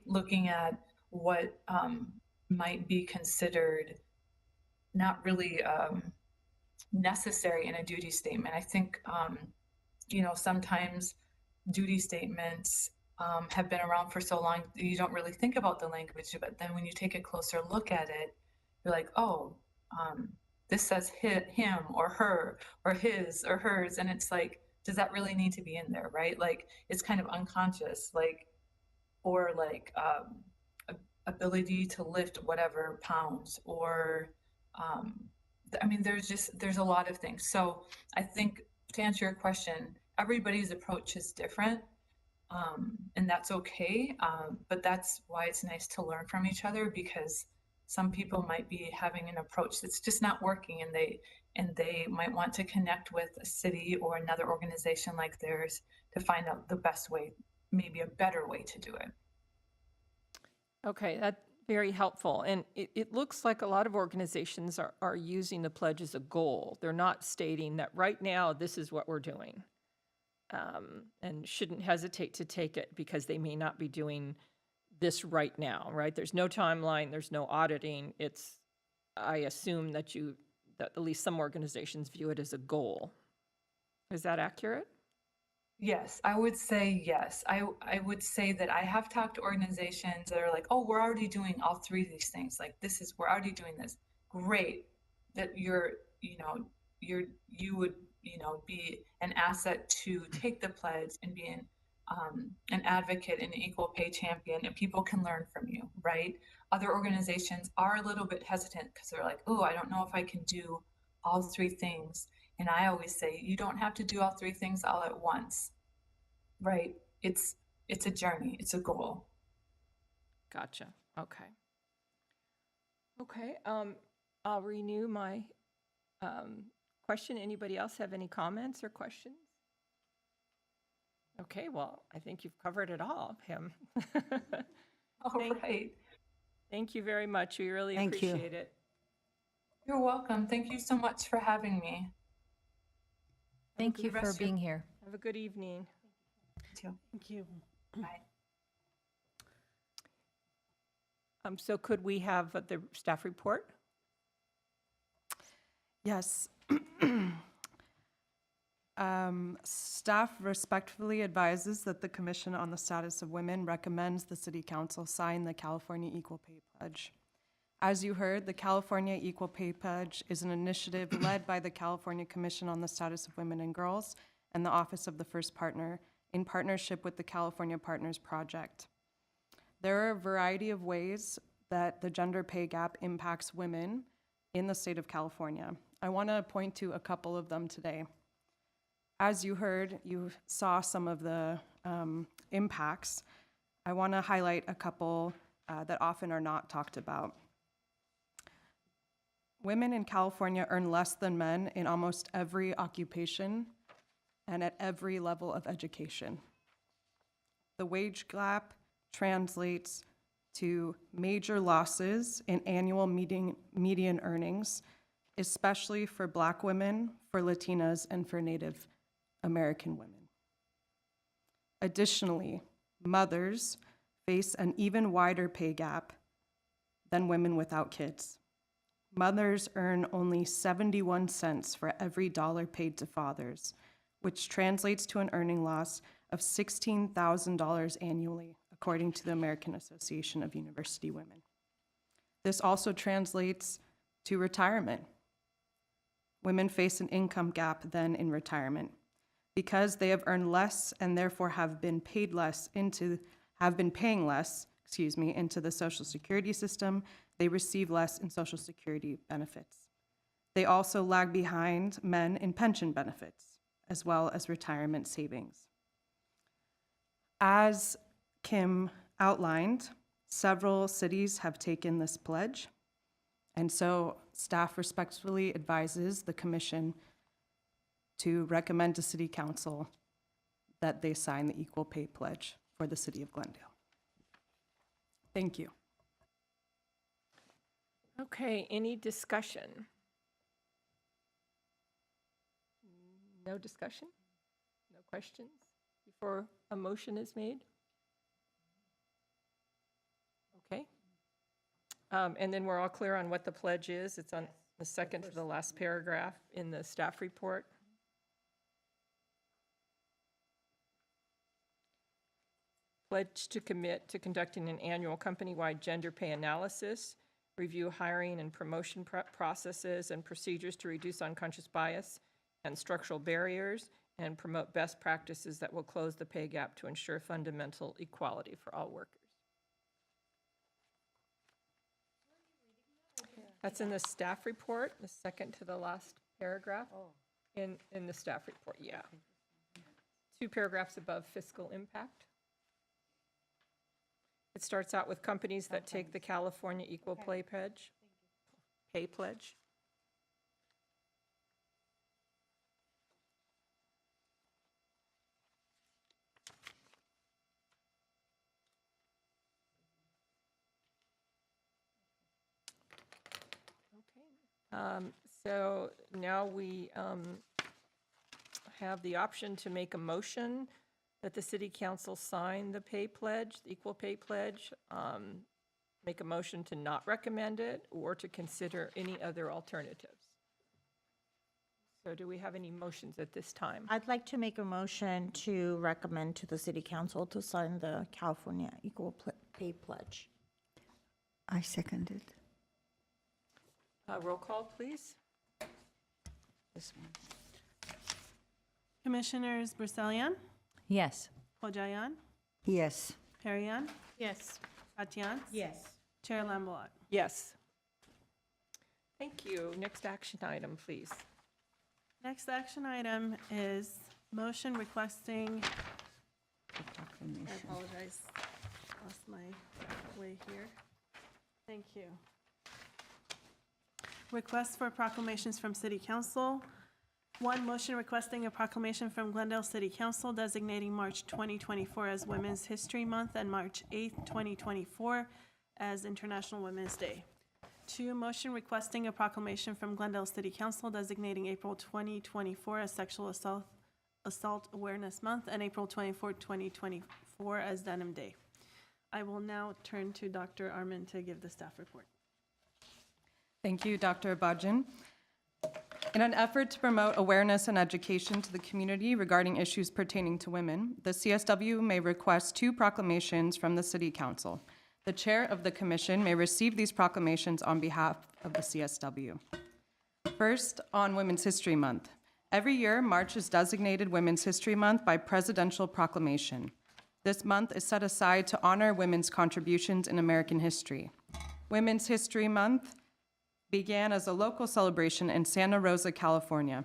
Looking at what might be considered not really necessary in a duty statement. I think, sometimes duty statements have been around for so long, you don't really think about the language, but then when you take a closer look at it, you're like, oh, this says him or her or his or hers. And it's like, does that really need to be in there, right? Like, it's kind of unconscious, or ability to lift whatever pounds, or I mean, there's a lot of things. So I think, to answer your question, everybody's approach is different, and that's okay. But that's why it's nice to learn from each other, because some people might be having an approach that's just not working, and they might want to connect with a city or another organization like theirs to find out the best way, maybe a better way to do it. Okay, that's very helpful. And it looks like a lot of organizations are using the pledge as a goal. They're not stating that right now, this is what we're doing. And shouldn't hesitate to take it because they may not be doing this right now, right? There's no timeline, there's no auditing. I assume that at least some organizations view it as a goal. Is that accurate? Yes, I would say yes. I would say that I have talked to organizations that are like, oh, we're already doing all three of these things. Like, we're already doing this. Great that you would, be an asset to take the pledge and be an advocate and an equal pay champion, and people can learn from you, right? Other organizations are a little bit hesitant because they're like, oh, I don't know if I can do all three things. And I always say, you don't have to do all three things all at once, right? It's a journey, it's a goal. Gotcha. Okay. Okay, I'll renew my question. Anybody else have any comments or questions? Okay, well, I think you've covered it all, Pam. All right. Thank you very much. We really Thank you. appreciate it. You're welcome. Thank you so much for having me. Thank you the for rest of your- being here. Have a good evening. Too. Thank you. Bye. So could we have the staff report? Yes. Staff respectfully advises that the Commission on the Status of Women recommends the City Council sign the California Equal Pay Pledge. As you heard, the California Equal Pay Pledge is an initiative led by the California Commission on the Status of Women and Girls and the Office of the First Partner in partnership with the California Partners Project. There are a variety of ways that the gender pay gap impacts women in the state of California. I want to point to a couple of them today. As you heard, you saw some of the impacts, I want to highlight a couple that often are not talked about. Women in California earn less than men in almost every occupation and at every level of education. The wage gap translates to major losses in annual median earnings, especially for Black women, for Latinas, and for Native American women. Additionally, mothers face an even wider pay gap than women without kids. Mothers earn only 71 cents for every dollar paid to fathers, which translates to an earning loss of $16,000 annually, according to the American Association of University Women. This also translates to retirement. Women face an income gap then in retirement. Because they have earned less and therefore have been paying less into the Social Security system, they receive less in Social Security benefits. They also lag behind men in pension benefits, as well as retirement savings. As Kim outlined, several cities have taken this pledge, and so staff respectfully advises the Commission to recommend to City Council that they sign the Equal Pay Pledge for the City of Glendale. Thank you. Okay, any discussion? No discussion? No questions before a motion is made? Okay. And then we're all clear on what the pledge is. It's on the second to the last paragraph in the staff report. Pledge to commit to conducting an annual company-wide gender pay analysis, review hiring and promotion processes and procedures to reduce unconscious bias and structural barriers, and promote best practices that will close the pay gap to ensure fundamental equality for all workers. That's in the staff report, the second to the last paragraph in the staff report, yeah. 2 paragraphs above fiscal impact. It starts out with companies that take the California Equal Pay Pledge. Pay Pledge. Okay. So now we have the option to make a motion that the City Council sign the pay pledge, the Equal Pay Pledge, make a motion to not recommend it, or to consider any other alternatives. So do we have any motions at this time? I'd like to make a motion to recommend to the City Council to sign the California Equal Pay Pledge. I second it. Roll call, please. This one. Commissioners Bruselian, Yes. Hojayan, Yes. Perrian, Yes. Katians. Yes. Chair Lambalot. Yes. Thank you. Next action item, please. Next action item is motion requesting, I apologize, lost my way here. Thank you. Request for proclamations from City Council. 1, motion requesting a proclamation from Glendale City Council designating March 2024 as Women's History Month and March 8th, 2024 as International Women's Day. 2, motion requesting a proclamation from Glendale City Council designating April 2024 as Sexual Assault Awareness Month and April 24th, 2024 as Denim Day. I will now turn to Dr. Arman to give the staff report. Thank you, Dr. Abajan. In an effort to promote awareness and education to the community regarding issues pertaining to women, the CSW may request 2 proclamations from the City Council. The chair of the commission may receive these proclamations on behalf of the CSW. First, on Women's History Month. Every year, March is designated Women's History Month by presidential proclamation. This month is set aside to honor women's contributions in American history. Women's History Month began as a local celebration in Santa Rosa, California.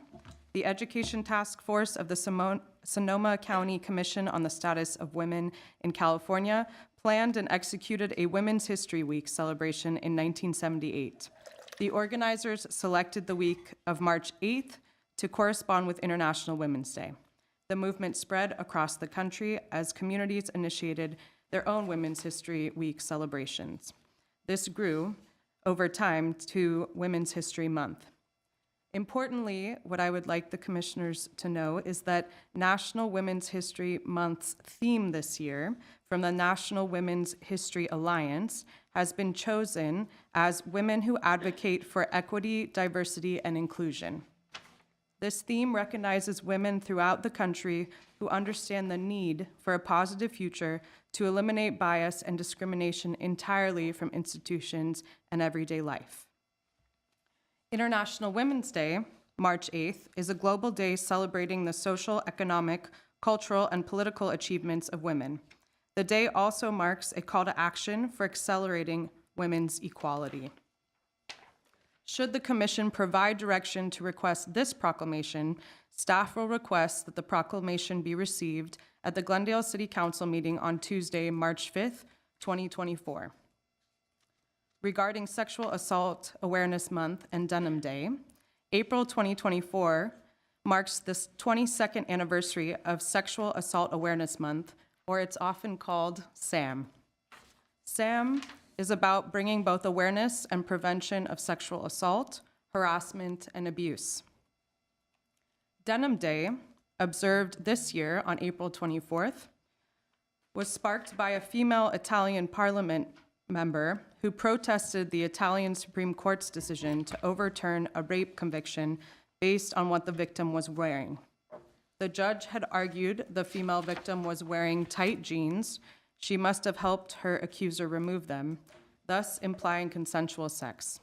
The Education Task Force of the Sonoma County Commission on the Status of Women in California planned and executed a Women's History Week celebration in 1978. The organizers selected the week of March 8th to correspond with International Women's Day. The movement spread across the country as communities initiated their own Women's History Week celebrations. This grew over time to Women's History Month. Importantly, what I would like the commissioners to know is that National Women's History Month's theme this year from the National Women's History Alliance has been chosen as Women Who Advocate for Equity, Diversity, and Inclusion. This theme recognizes women throughout the country who understand the need for a positive future to eliminate bias and discrimination entirely from institutions and everyday life. International Women's Day, March 8th, is a global day celebrating the social, economic, cultural, and political achievements of women. The day also marks a call to action for accelerating women's equality. Should the Commission provide direction to request this proclamation, staff will request that the proclamation be received at the Glendale City Council meeting on Tuesday, March 5th, 2024. Regarding Sexual Assault Awareness Month and Denim Day, April 2024 marks the 22nd anniversary of Sexual Assault Awareness Month, or it's often called SAM. SAM is about bringing both awareness and prevention of sexual assault, harassment, and abuse. Denim Day, observed this year on April 24th, was sparked by a female Italian parliament member who protested the Italian Supreme Court's decision to overturn a rape conviction based on what the victim was wearing. The judge had argued the female victim was wearing tight jeans. She must have helped her accuser remove them, thus implying consensual sex.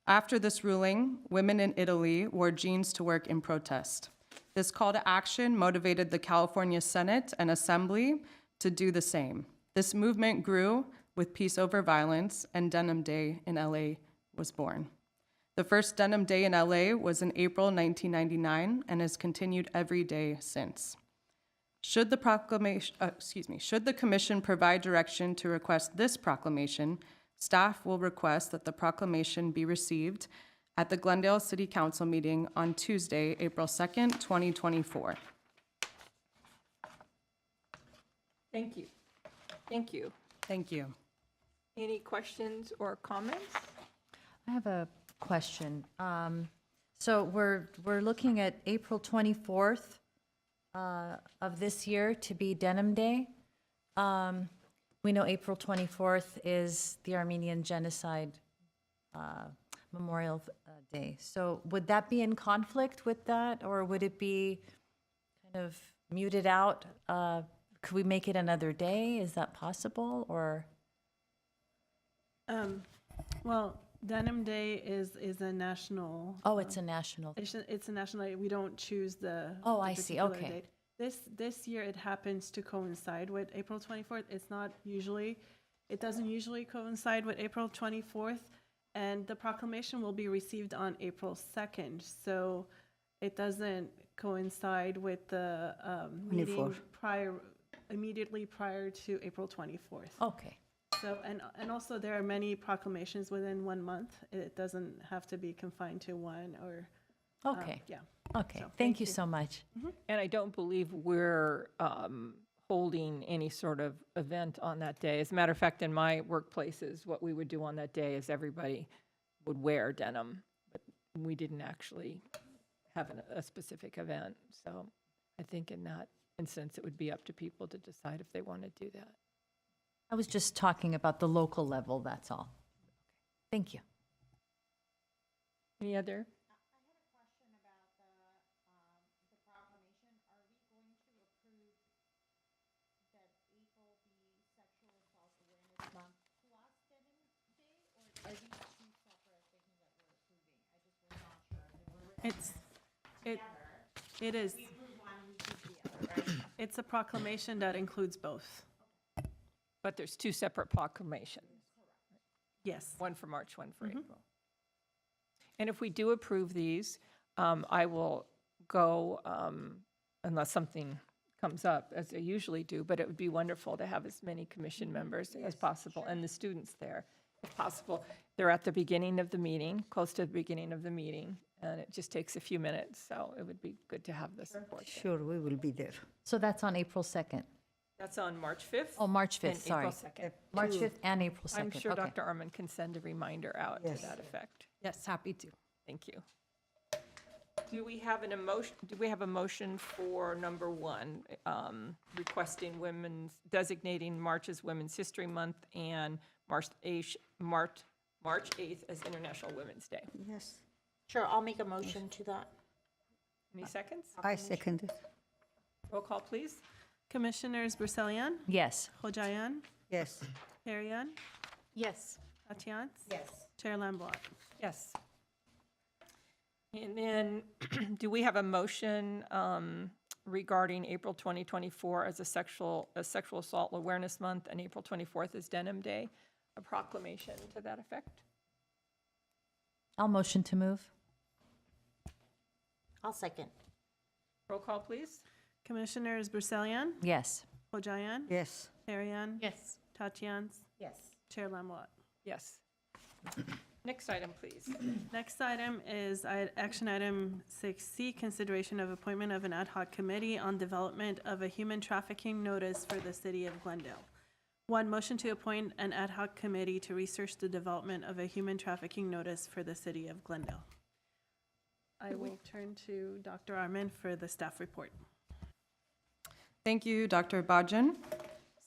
After this ruling, women in Italy wore jeans to work in protest. This call to action motivated the California Senate and Assembly to do the same. This movement grew with Peace Over Violence, and Denim Day in LA was born. The first Denim Day in LA was in April 1999 and has continued every day since. Should the Commission provide direction to request this proclamation, staff will request that the proclamation be received at the Glendale City Council meeting on Tuesday, April 2nd, 2024. Thank you. Thank you. Thank you. Any questions or comments? I have a question. So we're looking at April 24th of this year to be Denim Day. We know April 24th is the Armenian Genocide Memorial Day. So would that be in conflict with that, or would it be kind of muted out? Could we make it another day? Is that possible, or? Well, Denim Day is a national. Oh, it's a national. It's a national day. We don't choose the. Oh, the I see. particular Okay. date. This year it happens to coincide with April 24th. It doesn't usually coincide with April 24th, and the proclamation will be received on April 2nd. So it doesn't coincide with the meeting immediately prior to April 24th. Okay. So, and also there are many proclamations within 1 month. It doesn't have to be confined to one or. Okay. Yeah. Okay. So, Thank you so much. And I don't believe we're holding any sort of event on that day. As a matter of fact, in my workplaces, what we would do on that day is everybody would wear denim, but we didn't actually have a specific event. So I think in that instance, it would be up to people to decide if they want to do that. I was just talking about the local level, that's all. Thank you. Any other? It is. It's a proclamation that includes both. But there's two separate proclamations, Yes. one for March, one for April. And if we do approve these, I will go, unless something comes up, as they usually do, but it would be wonderful to have as many commission members as possible, and the students there, if possible. They're at the beginning of the meeting, close to the beginning of the meeting, and it just takes a few minutes, so it would be good to have the support there. Sure, we will be there. So that's on April 2nd. That's on March 5th. Oh, March 5th, and sorry. April 2nd. March 5th and April 2nd. I'm sure Okay. Dr. Arman can send a reminder out to Yes. that effect. Yes, happy to. Thank you. Do we have an emotion, do we have a motion for number 1, requesting designating March as Women's History Month and March 8th as International Women's Day? Yes, Sure, I'll make a motion to that. Any seconds? I second it. Roll call, please. Commissioners Bruselian, Yes. Hojayan, Yes. Perrian, Yes. Tatiana, Yes. Chair Lamboat. Yes. And then, do we have a motion regarding April 2024 as a sexual assault awareness month and April 24th as Denim Day? A proclamation to that effect? I'll motion to move. I'll second. Roll call, please. Commissioners Bruselian, Yes. Hojayan, Yes. Perrian, Yes. Tatiana, Yes. Chair Lamboat. Yes. Next item, please. Next item is action item 6C, consideration of appointment of an ad hoc committee on development of a human trafficking notice for the city of Glendale. 1, motion to appoint an ad hoc committee to research the development of a human trafficking notice for the city of Glendale. I will turn to Dr. Arman for the staff report. Thank you, Dr. Bajan.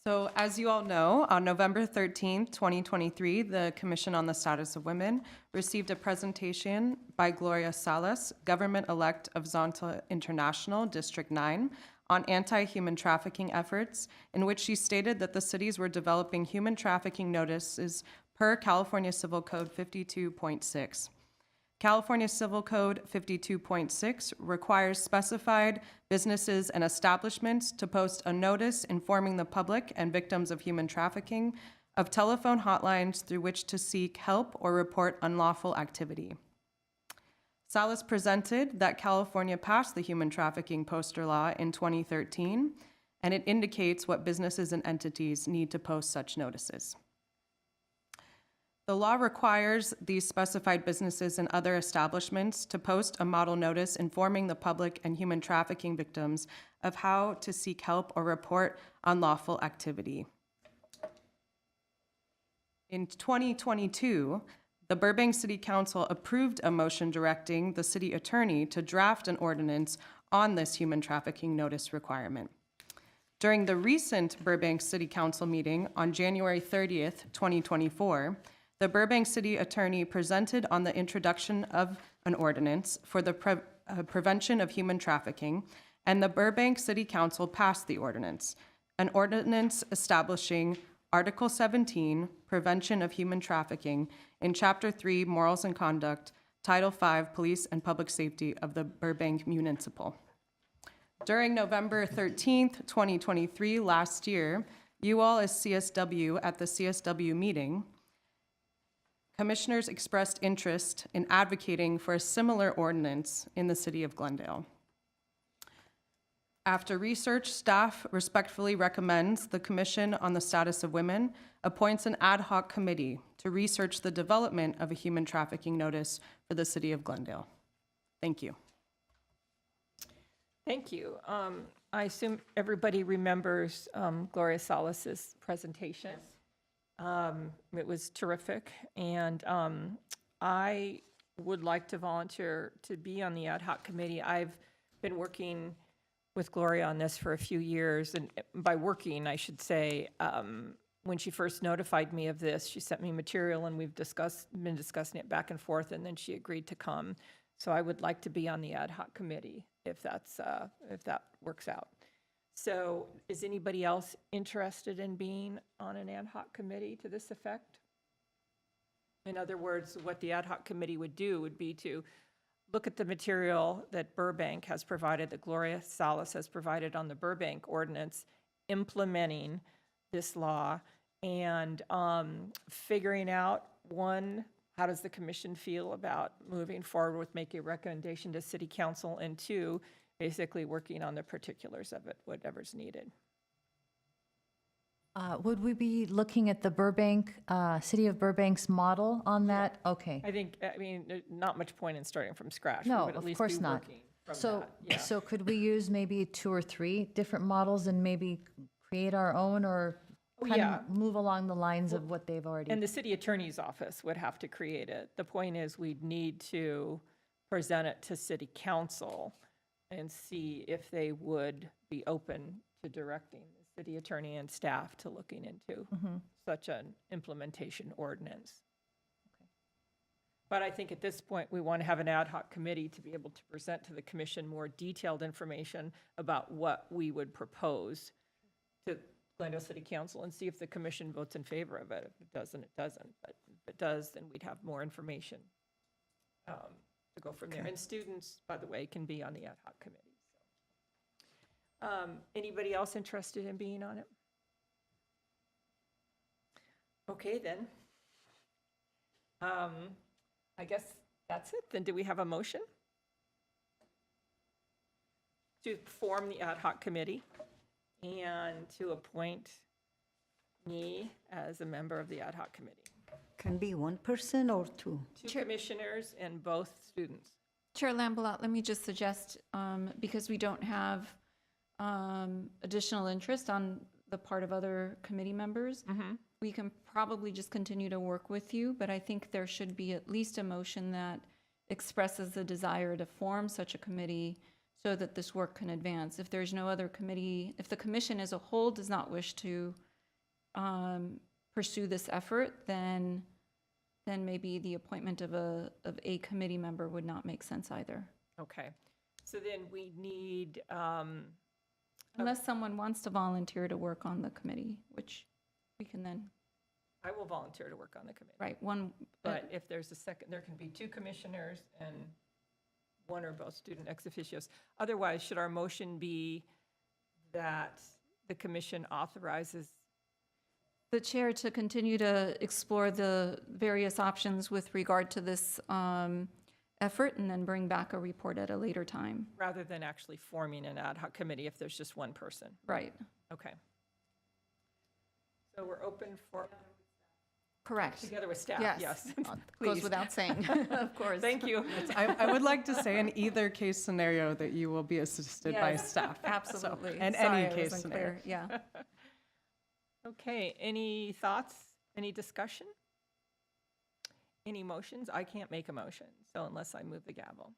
So as you all know, on November 13th, 2023, the Commission on the Status of Women received a presentation by Gloria Salas, government-elect of Zonta International, District 9, on anti-human trafficking efforts, in which she stated that the cities were developing human trafficking notices per California Civil Code 52.6. California Civil Code 52.6 requires specified businesses and establishments to post a notice informing the public and victims of human trafficking of telephone hotlines through which to seek help or report unlawful activity. Salas presented that California passed the human trafficking poster law in 2013, and it indicates what businesses and entities need to post such notices. The law requires these specified businesses and other establishments to post a model notice informing the public and human trafficking victims of how to seek help or report unlawful activity. In 2022, the Burbank City Council approved a motion directing the city attorney to draft an ordinance on this human trafficking notice requirement. During the recent Burbank City Council meeting on January 30th, 2024, the Burbank City Attorney presented on the introduction of an ordinance for the prevention of human trafficking, and the Burbank City Council passed the ordinance, an ordinance establishing Article 17, Prevention of Human Trafficking, in Chapter 3, Morals and Conduct, Title 5, Police and Public Safety of the Burbank Municipal. During November 13th, 2023, last year, you all as CSW at the CSW meeting, commissioners expressed interest in advocating for a similar ordinance in the city of Glendale. After research, staff respectfully recommends the Commission on the Status of Women appoints an ad hoc committee to research the development of a human trafficking notice for the city of Glendale. Thank you. Thank you. I assume everybody remembers Gloria Salas's presentation. It was terrific, and I would like to volunteer to be on the ad hoc committee. I've been working with Gloria on this for a few years, and by working, I should say, when she first notified me of this, she sent me material, and we've been discussing it back and forth, and then she agreed to come. So I would like to be on the ad hoc committee if that works out. So is anybody else interested in being on an ad hoc committee to this effect? In other words, what the ad hoc committee would do would be to look at the material that Burbank has provided, that Gloria Salas has provided on the Burbank ordinance, implementing this law, and figuring out, one, how does the commission feel about moving forward with making a recommendation to city council, and two, basically working on the particulars of it, whatever's needed. Would we be looking at the Burbank, City of Burbank's model on that? Okay. I think, I mean, there's not much point in starting from scratch. We No, would at of least course be not. working from So, that, yeah. so could we use maybe 2 or 3 different models and maybe create our own, or Oh, kind yeah. of move along the lines of what they've already? And the city attorney's office would have to create it. The point is, we'd need to present it to city council and see if they would be open to directing the city attorney and staff to looking into such an implementation ordinance. But I think at this point, we want to have an ad hoc committee to be able to present to the commission more detailed information about what we would propose to Glendale City Council and see if the commission votes in favor of it. If it doesn't, it doesn't. But if it does, then we'd have more information to go from there. And students, by the way, can be on the ad hoc committee. So. Anybody else interested in being on it? Okay, then. I guess that's it. Then do we have a motion to form the ad hoc committee and to appoint me as a member of the ad hoc committee? Can be one person or two. Two commissioners and both students. Chair Lambelat, let me just suggest, because we don't have additional interest on the part of other committee members, we can probably just continue to work with you, but I think there should be at least a motion that expresses the desire to form such a committee so that this work can advance. If there's no other committee, if the commission as a whole does not wish to pursue this effort, then maybe the appointment of a committee member would not make sense either. Okay. So then we need, Unless someone wants to volunteer to work on the committee, which we can then, I will volunteer to work on the committee. right, one. But if there's a second, there can be 2 commissioners and 1 or both student ex officios. Otherwise, should our motion be that the commission authorizes? The chair to continue to explore the various options with regard to this effort and then bring back a report at a later time. Rather than actually forming an ad hoc committee if there's just one person? Right, Okay. So we're open for, correct. together with staff, Yes. yes. Goes Please. without saying, of course. Thank you. I would like to say in either case scenario that you will be assisted by Yes, staff. So, Absolutely. in Sorry, any I case wasn't scenario. clear. Yeah. Okay, any thoughts, any discussion? Any motions? I can't make a motion, so unless I move the gavel.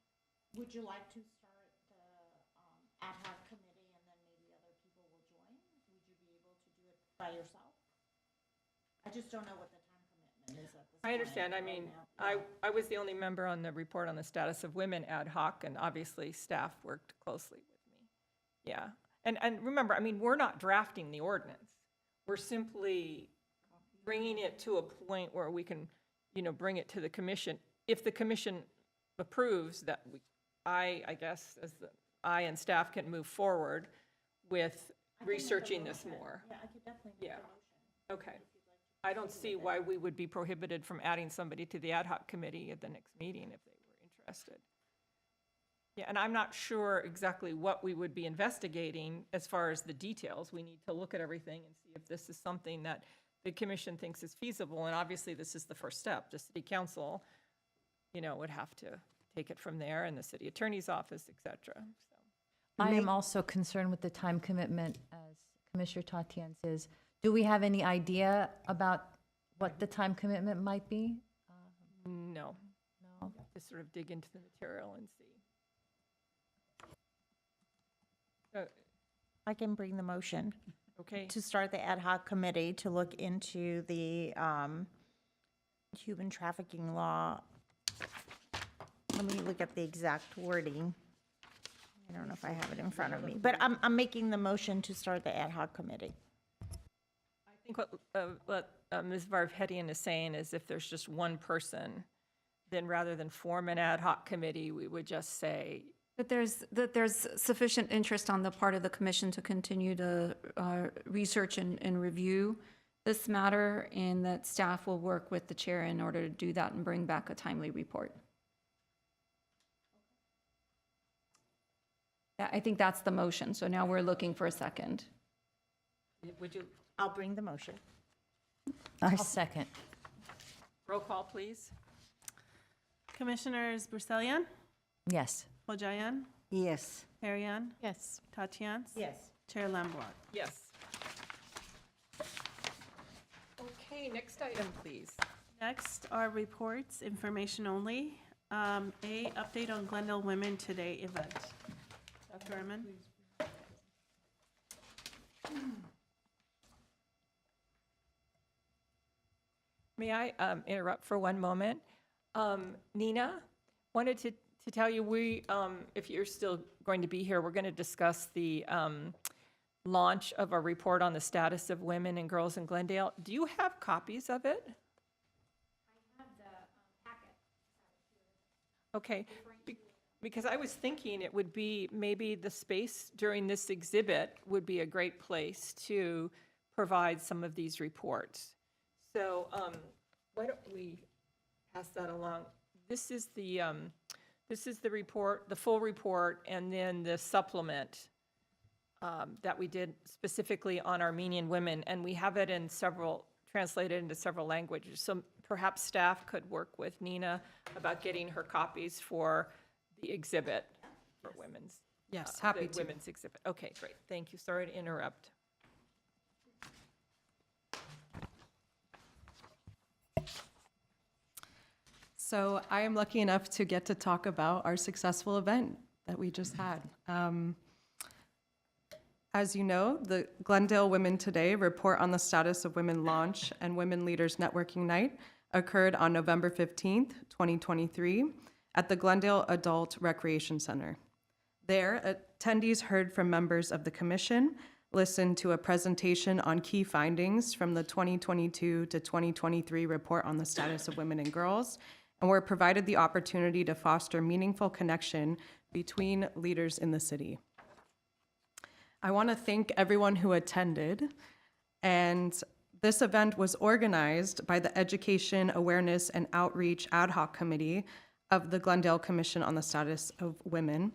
Would you like to start the ad hoc committee and then maybe other people will join? Would you be able to do it by yourself? I just don't know what the time commitment is at this point. I understand, I right mean, now. I was the only member on the report on the status of women ad hoc, and obviously staff worked closely with me. Yeah, and remember, I mean, we're not drafting the ordinance. We're simply bringing it to a point where we can, bring it to the commission. If the commission approves that, I guess, I and staff can move forward with researching this more. Yeah, I could definitely Yeah. make a motion. Okay. I don't see why we would be prohibited from adding somebody to the ad hoc committee at the next meeting if they were interested. Yeah, and I'm not sure exactly what we would be investigating as far as the details. We need to look at everything and see if this is something that the commission thinks is feasible, and obviously this is the first step. The city council, would have to take it from there, and the city attorney's office, et cetera. So. I am also concerned with the time commitment, as Commissioner Tatian says. Do we have any idea about what the time commitment might be? No, No. just sort of dig into the material and see. I can bring the motion Okay, to start the ad hoc committee to look into the human trafficking law. Let me look at the exact wording. I don't know if I have it in front of me, but I'm making the motion to start the ad hoc committee. I think what Ms. Varvhedian is saying is if there's just one person, then rather than form an ad hoc committee, we would just say, That there's sufficient interest on the part of the commission to continue to research and review this matter, and that staff will work with the chair in order to do that and bring back a timely report. I think that's the motion, so now we're looking for a second. Would you, I'll bring the motion. I second. roll call, please? Commissioners Bruselian, Yes. Hojayan, Yes. Perrian, Yes. Tatians. Yes. Chair Lambois. Yes. Okay, next item, please. Next are reports, information only. A, update on Glendale Women Today event. Dr. Ehrman? May I interrupt for one moment? Nina, wanted to tell you, if you're still going to be here, we're going to discuss the launch of a report on the status of women and girls in Glendale. Do you have copies of it? I have the packet. Okay, because I was thinking it would be, maybe the space during this exhibit would be a great place to provide some of these reports. So why don't we pass that along? This is the report, the full report, and then the supplement that we did specifically on Armenian women, and we have it in translated into several languages. So perhaps staff could work with Nina about getting her copies for the exhibit for women's. Yes, happy the to. Women's exhibit. Okay, great. Thank you. Sorry to interrupt. So I am lucky enough to get to talk about our successful event that we just had. As you know, the Glendale Women Today report on the status of women launch and Women Leaders Networking Night occurred on November 15th, 2023 at the Glendale Adult Recreation Center. There, attendees heard from members of the commission, listened to a presentation on key findings from the 2022 to 2023 report on the status of women and girls, and were provided the opportunity to foster meaningful connection between leaders in the city. I want to thank everyone who attended, and this event was organized by the Education, Awareness, and Outreach Ad Hoc Committee of the Glendale Commission on the Status of Women,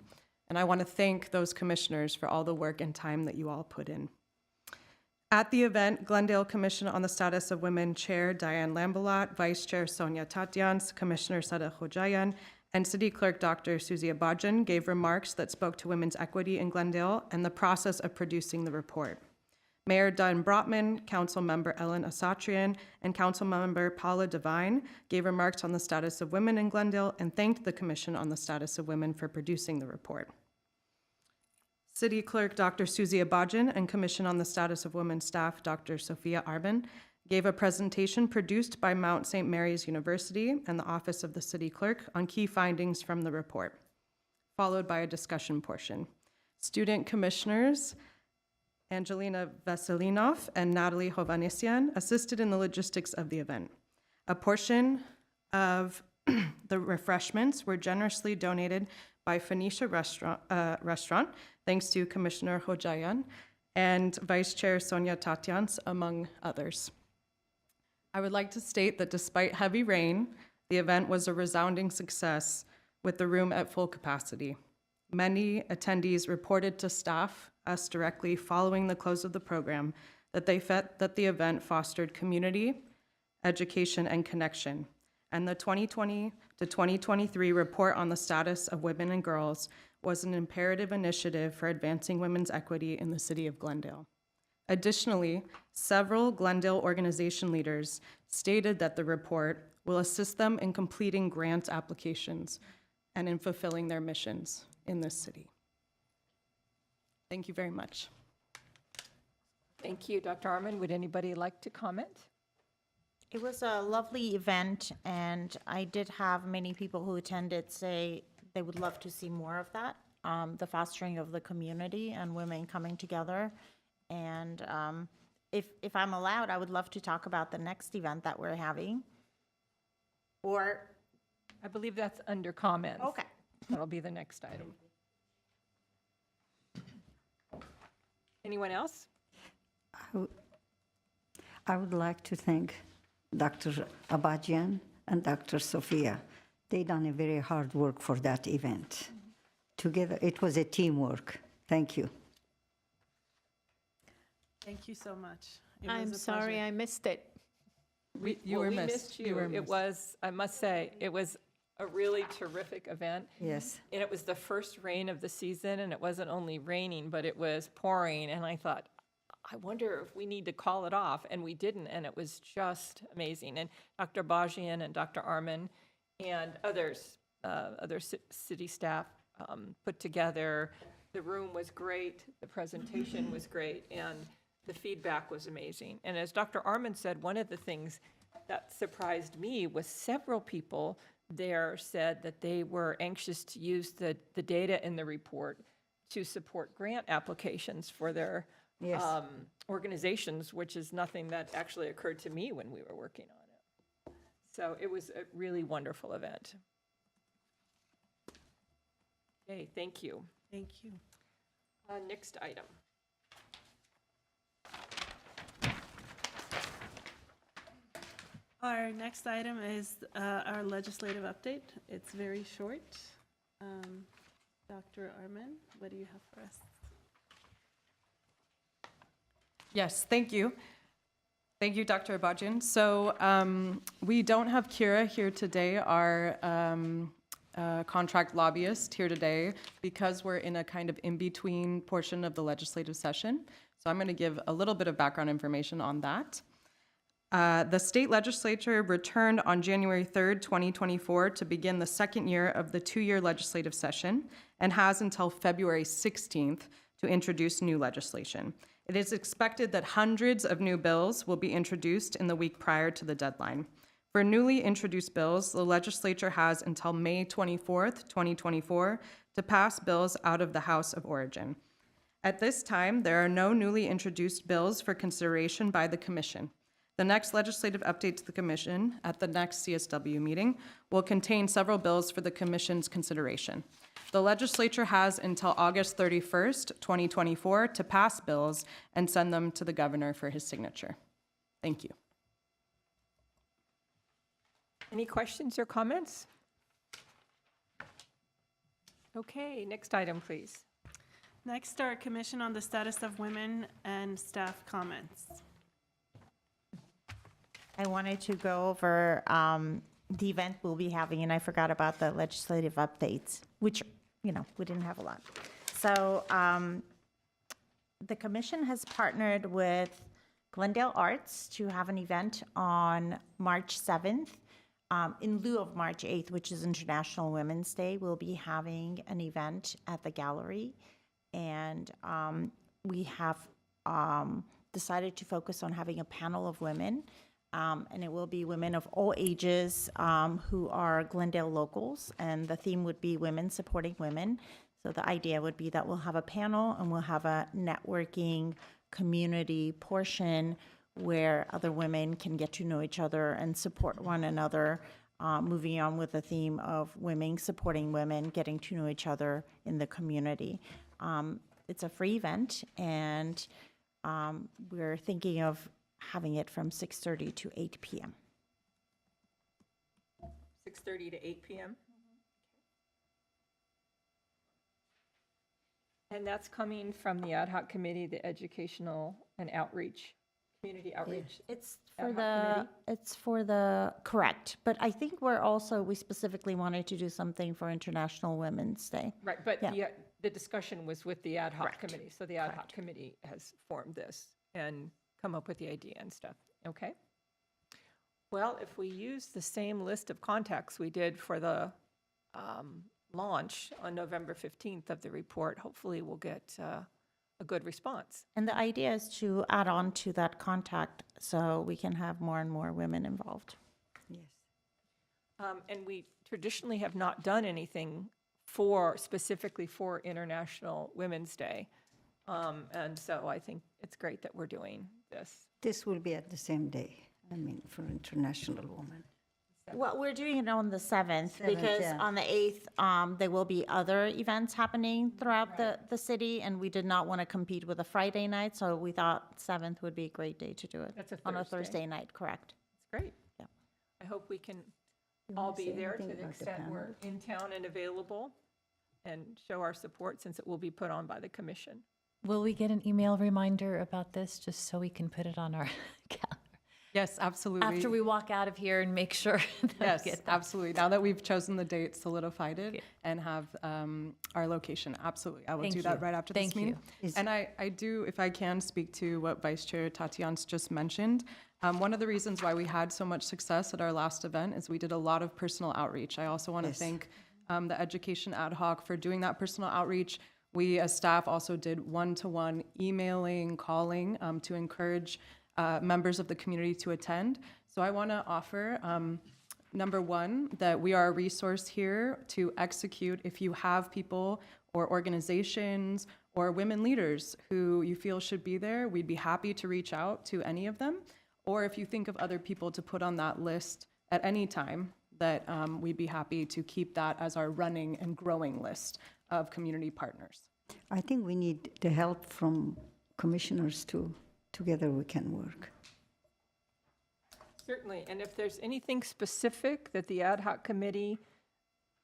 and I want to thank those commissioners for all the work and time that you all put in. At the event, Glendale Commission on the Status of Women Chair Diane Lambolat, Vice Chair Sonia Tatians, Commissioner Sada Hojayan, and City Clerk Dr. Susie Abajan gave remarks that spoke to women's equity in Glendale and the process of producing the report. Mayor Dunn Brotman, Council Member Ellen Asatrian, and Council Member Paula Devine gave remarks on the status of women in Glendale and thanked the Commission on the Status of Women for producing the report. City Clerk Dr. Susie Abajan and Commission on the Status of Women staff Dr. Sophia Arbin gave a presentation produced by Mount St. Mary's University and the Office of the City Clerk on key findings from the report, followed by a discussion portion. Student commissioners Angelina Veselinov and Natalie Hovanesian assisted in the logistics of the event. A portion of the refreshments were generously donated by Phoenicia Restaurant, thanks to Commissioner Hojayan and Vice Chair Sonia Tatians, among others. I would like to state that despite heavy rain, the event was a resounding success with the room at full capacity. Many attendees reported to staff, us directly following the close of the program, that they felt that the event fostered community, education, and connection. And the 2020 to 2023 report on the status of women and girls was an imperative initiative for advancing women's equity in the city of Glendale. Additionally, several Glendale organization leaders stated that the report will assist them in completing grant applications and in fulfilling their missions in this city. Thank you very much. Thank you, Dr. Arman. Would anybody like to comment? It was a lovely event, and I did have many people who attended say they would love to see more of that, the fostering of the community and women coming together. And if I'm allowed, I would love to talk about the next event that we're having. Or, I believe that's under comments. okay. That'll be the next item. Anyone else? I would like to thank Dr. Abajian and Dr. Sophia. They done a very hard work for that event together. It was a teamwork. Thank you. Thank you so much. It was I'm a sorry pleasure. I missed it. You Well, were we missed. missed You you. were It missed. was, I must say, it was a really terrific event. Yes. And it was the first rain of the season, and it wasn't only raining, but it was pouring. And I thought, I wonder if we need to call it off, and we didn't. And it was just amazing. And Dr. Bajian and Dr. Arman and others, city staff put together. The room was great, the presentation was great, and the feedback was amazing. And as Dr. Arman said, one of the things that surprised me was several people there said that they were anxious to use the data in the report to support grant applications for their Yes. organizations, which is nothing that actually occurred to me when we were working on it. So it was a really wonderful event. Okay, thank you. Thank you. Next item. Our next item is our legislative update. It's very short. Dr. Arman, what do you have for us? Yes, thank you. Thank you, Dr. Abajian. So we don't have Kira here today, our contract lobbyist here today, because we're in a kind of in-between portion of the legislative session. So I'm going to give a little bit of background information on that. The state legislature returned on January 3rd, 2024 to begin the second year of the two-year legislative session and has until February 16th to introduce new legislation. It is expected that hundreds of new bills will be introduced in the week prior to the deadline. For newly introduced bills, the legislature has until May 24th, 2024 to pass bills out of the House of Origin. At this time, there are no newly introduced bills for consideration by the Commission. The next legislative update to the Commission at the next CSW meeting will contain several bills for the Commission's consideration. The legislature has until August 31st, 2024 to pass bills and send them to the governor for his signature. Thank you. Any questions or comments? Okay, next item, please. Next, our Commission on the Status of Women and Staff comments. I wanted to go over the event we'll be having, and I forgot about the legislative updates, which, we didn't have a lot. So the commission has partnered with Glendale Arts to have an event on March 7th. In lieu of March 8th, which is International Women's Day, we'll be having an event at the gallery. And we have decided to focus on having a panel of women. And it will be women of all ages who are Glendale locals. And the theme would be women supporting women. So the idea would be that we'll have a panel and we'll have a networking community portion where other women can get to know each other and support one another, moving on with the theme of women supporting women, getting to know each other in the community. It's a free event, and we're thinking of having it from 6:30 to 8 p.m. 6:30 to 8 p.m. And that's coming from the ad hoc committee, the educational and outreach, community outreach. It's ad for hoc committee? it's for correct, but I think we specifically wanted to do something for International Women's Day. Right, but Yeah. the discussion was with the ad hoc Correct. committee. So the ad hoc committee has formed this and come up with the idea and stuff, okay? Well, if we use the same list of contacts we did for the launch on November 15th of the report, hopefully we'll get a good response. And the idea is to add on to that contact so we can have more and more women involved. Yes. And we traditionally have not done anything specifically for International Women's Day. And so I think it's great that we're doing this. This will be at the same day, for International Women. Well, we're doing it on the 7th 7th, because yeah. on the 8th, there will be other events happening throughout the city, and we did not want to compete with a Friday night, so we thought 7th would be a great day to do it. That's a On a Thursday. Thursday night, correct. It's great. Yeah. I hope we can You all wanna be say there to anything the about the extent we're panel? in town and available. and show our support since it will be put on by the commission. Will we get an email reminder about this, just so we can put it on our calendar? Yes, absolutely. After we walk out of here and make sure that we Yes, get that. absolutely. Now that we've chosen the date, solidified it, Yeah. and have our location, absolutely. I will Thank do that you. right after Thank this meeting. Is- And I do, if I can, speak to what Vice Chair Tatiana just mentioned. One of the reasons why we had so much success at our last event is we did a lot of personal outreach. I also want to Yes. thank the Education Ad Hoc for doing that personal outreach. We, as staff, also did one-to-one emailing, calling to encourage members of the community to attend. So I want to offer, number one, that we are a resource here to execute if you have people or organizations or women leaders who you feel should be there. We'd be happy to reach out to any of them. Or if you think of other people to put on that list at any time, that we'd be happy to keep that as our running and growing list of community partners. I think we need the help from commissioners too. Together we can work. Certainly, and if there's anything specific that the ad hoc committee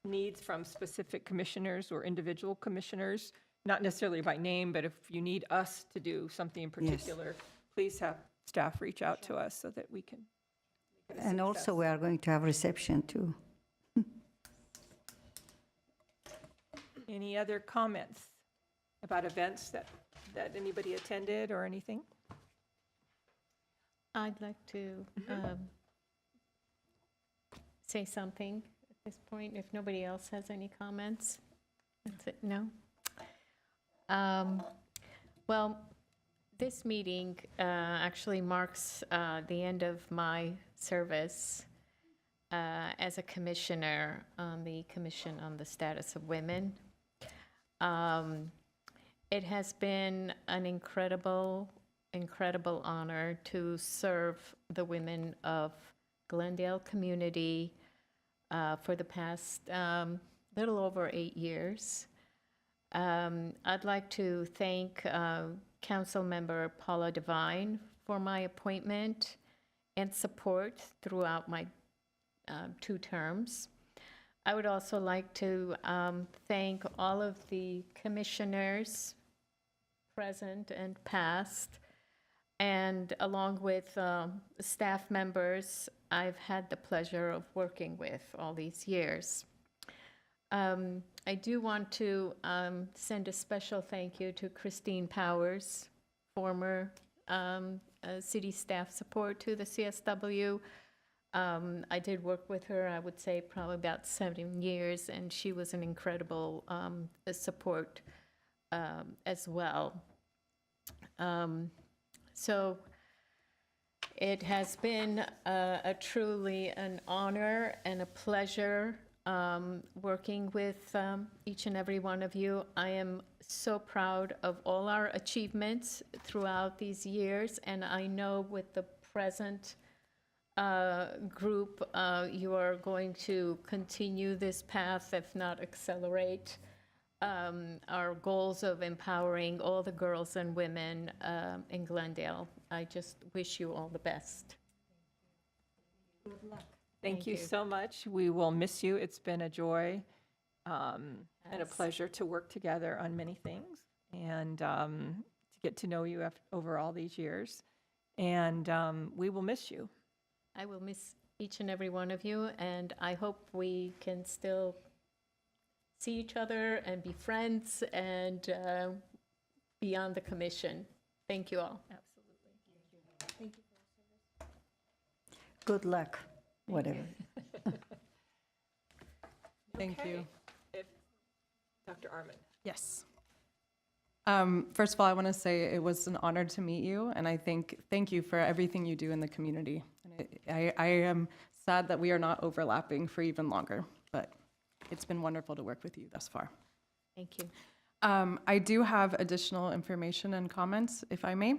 needs from specific commissioners or individual commissioners, not necessarily by name, but if you need us to do something in particular, please have staff reach out to us so that we can make it a And also success. we are going to have reception too. Any other comments about events that anybody attended or anything? I'd like to say something at this point, if nobody else has any comments. That's it, no? Well, this meeting actually marks the end of my service as a commissioner on the Commission on the Status of Women. It has been an incredible honor to serve the women of Glendale community for the past little over 8 years. I'd like to thank Council Member Paula Devine for my appointment and support throughout my 2 terms. I would also like to thank all of the commissioners, present and past, and along with staff members I've had the pleasure of working with all these years. I do want to send a special thank you to Christine Powers, former city staff support to the CSW. I did work with her, I would say, probably about 7 years, and she was an incredible support as well. So it has been a truly an honor and a pleasure working with each and every one of you. I am so proud of all our achievements throughout these years, and I know with the present group, you are going to continue this path, if not accelerate our goals of empowering all the girls and women in Glendale. I just wish you all the best. Thank you so much. We will miss you. It's been a joy and a Yes. pleasure to work together on many things and to get to know you over all these years. And we will miss you. I will miss each and every one of you, and I hope we can still see each other and be friends and be on the commission. Thank you all. Good luck, whatever. Thank you. Dr. Arman. Yes. First of all, I want to say it was an honor to meet you, and I thank you for everything you do in the community. And I am sad that we are not overlapping for even longer, but it's been wonderful to work with you thus far. Thank you. I do have additional information and comments, if I may.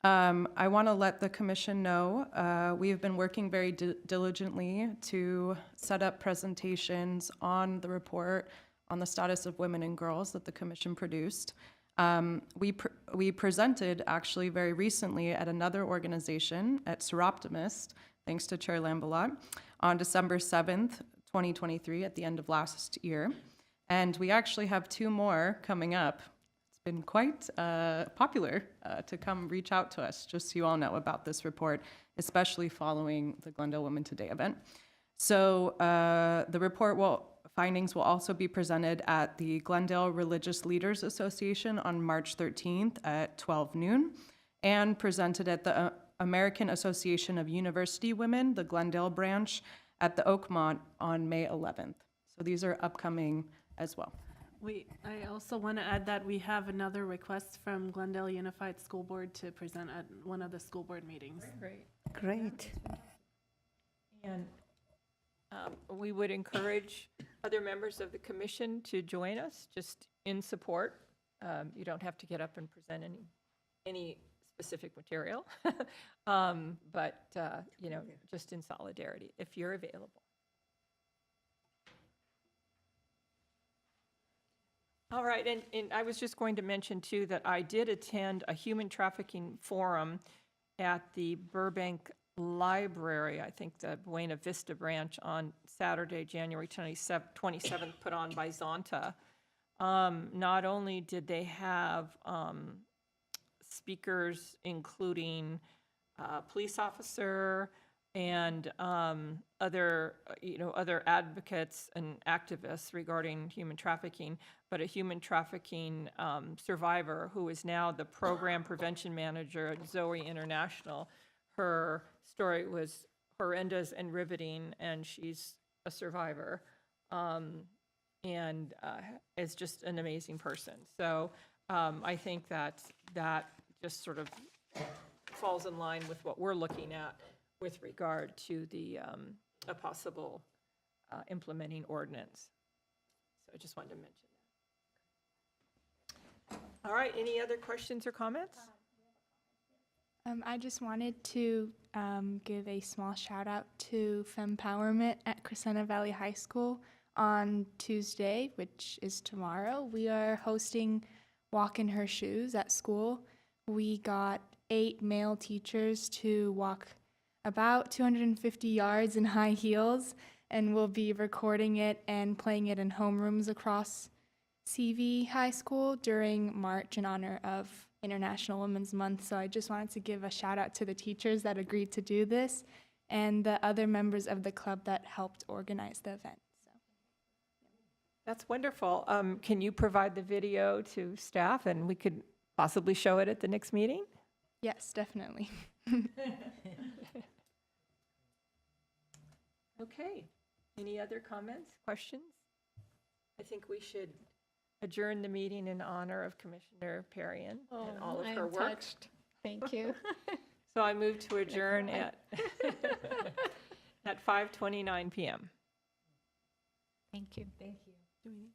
I want to let the commission know we have been working very diligently to set up presentations on the report on the status of women and girls that the commission produced. We presented actually very recently at another organization, at Seroptimist, thanks to Chair Lambalot, on December 7th, 2023, at the end of last year. And we actually have 2 more coming up. It's been quite popular to come reach out to us, just so you all know about this report, especially following the Glendale Women Today event. So the findings will also be presented at the Glendale Religious Leaders Association on March 13th at 12 noon, and presented at the American Association of University Women, the Glendale branch, at the Oakmont on May 11th. So these are upcoming as well. I also want to add that we have another request from Glendale Unified School Board to present at one of the school board meetings. Great. Great. And we would encourage other members of the commission to join us, just in support. You don't have to get up and present any specific material, but, just in solidarity, if you're available. All right, and I was just going to mention, too, that I did attend a human trafficking forum at the Burbank Library, I think the Buena Vista branch, on Saturday, January 27th, put on by Zonta. Not only did they have speakers including police officer and other advocates and activists regarding human trafficking, but a human trafficking survivor who is now the program prevention manager at Zoe International. Her story was horrendous and riveting, and she's a survivor, and is just an amazing person. So I think that just sort of falls in line with what we're looking at with regard to the a possible implementing ordinance. So I just wanted to mention that. All right, any other questions or comments? I just wanted to give a small shout out to Fempowerment at Crescenta Valley High School on Tuesday, which is tomorrow. We are hosting Walk in Her Shoes at school. We got 8 male teachers to walk about 250 yards in high heels, and we'll be recording it and playing it in homerooms across CV High School during March in honor of International Women's Month. So I just wanted to give a shout out to the teachers that agreed to do this and the other members of the club that helped organize the event. So. That's wonderful. Can you provide the video to staff and we could possibly show it at the next meeting? Yes, definitely. Okay. Any other comments, questions? I think we should adjourn the meeting in honor of Commissioner Perrion and all of her I'm work. touched. Thank you. So I move to adjourn at 5:29 p.m. Thank you. Do we need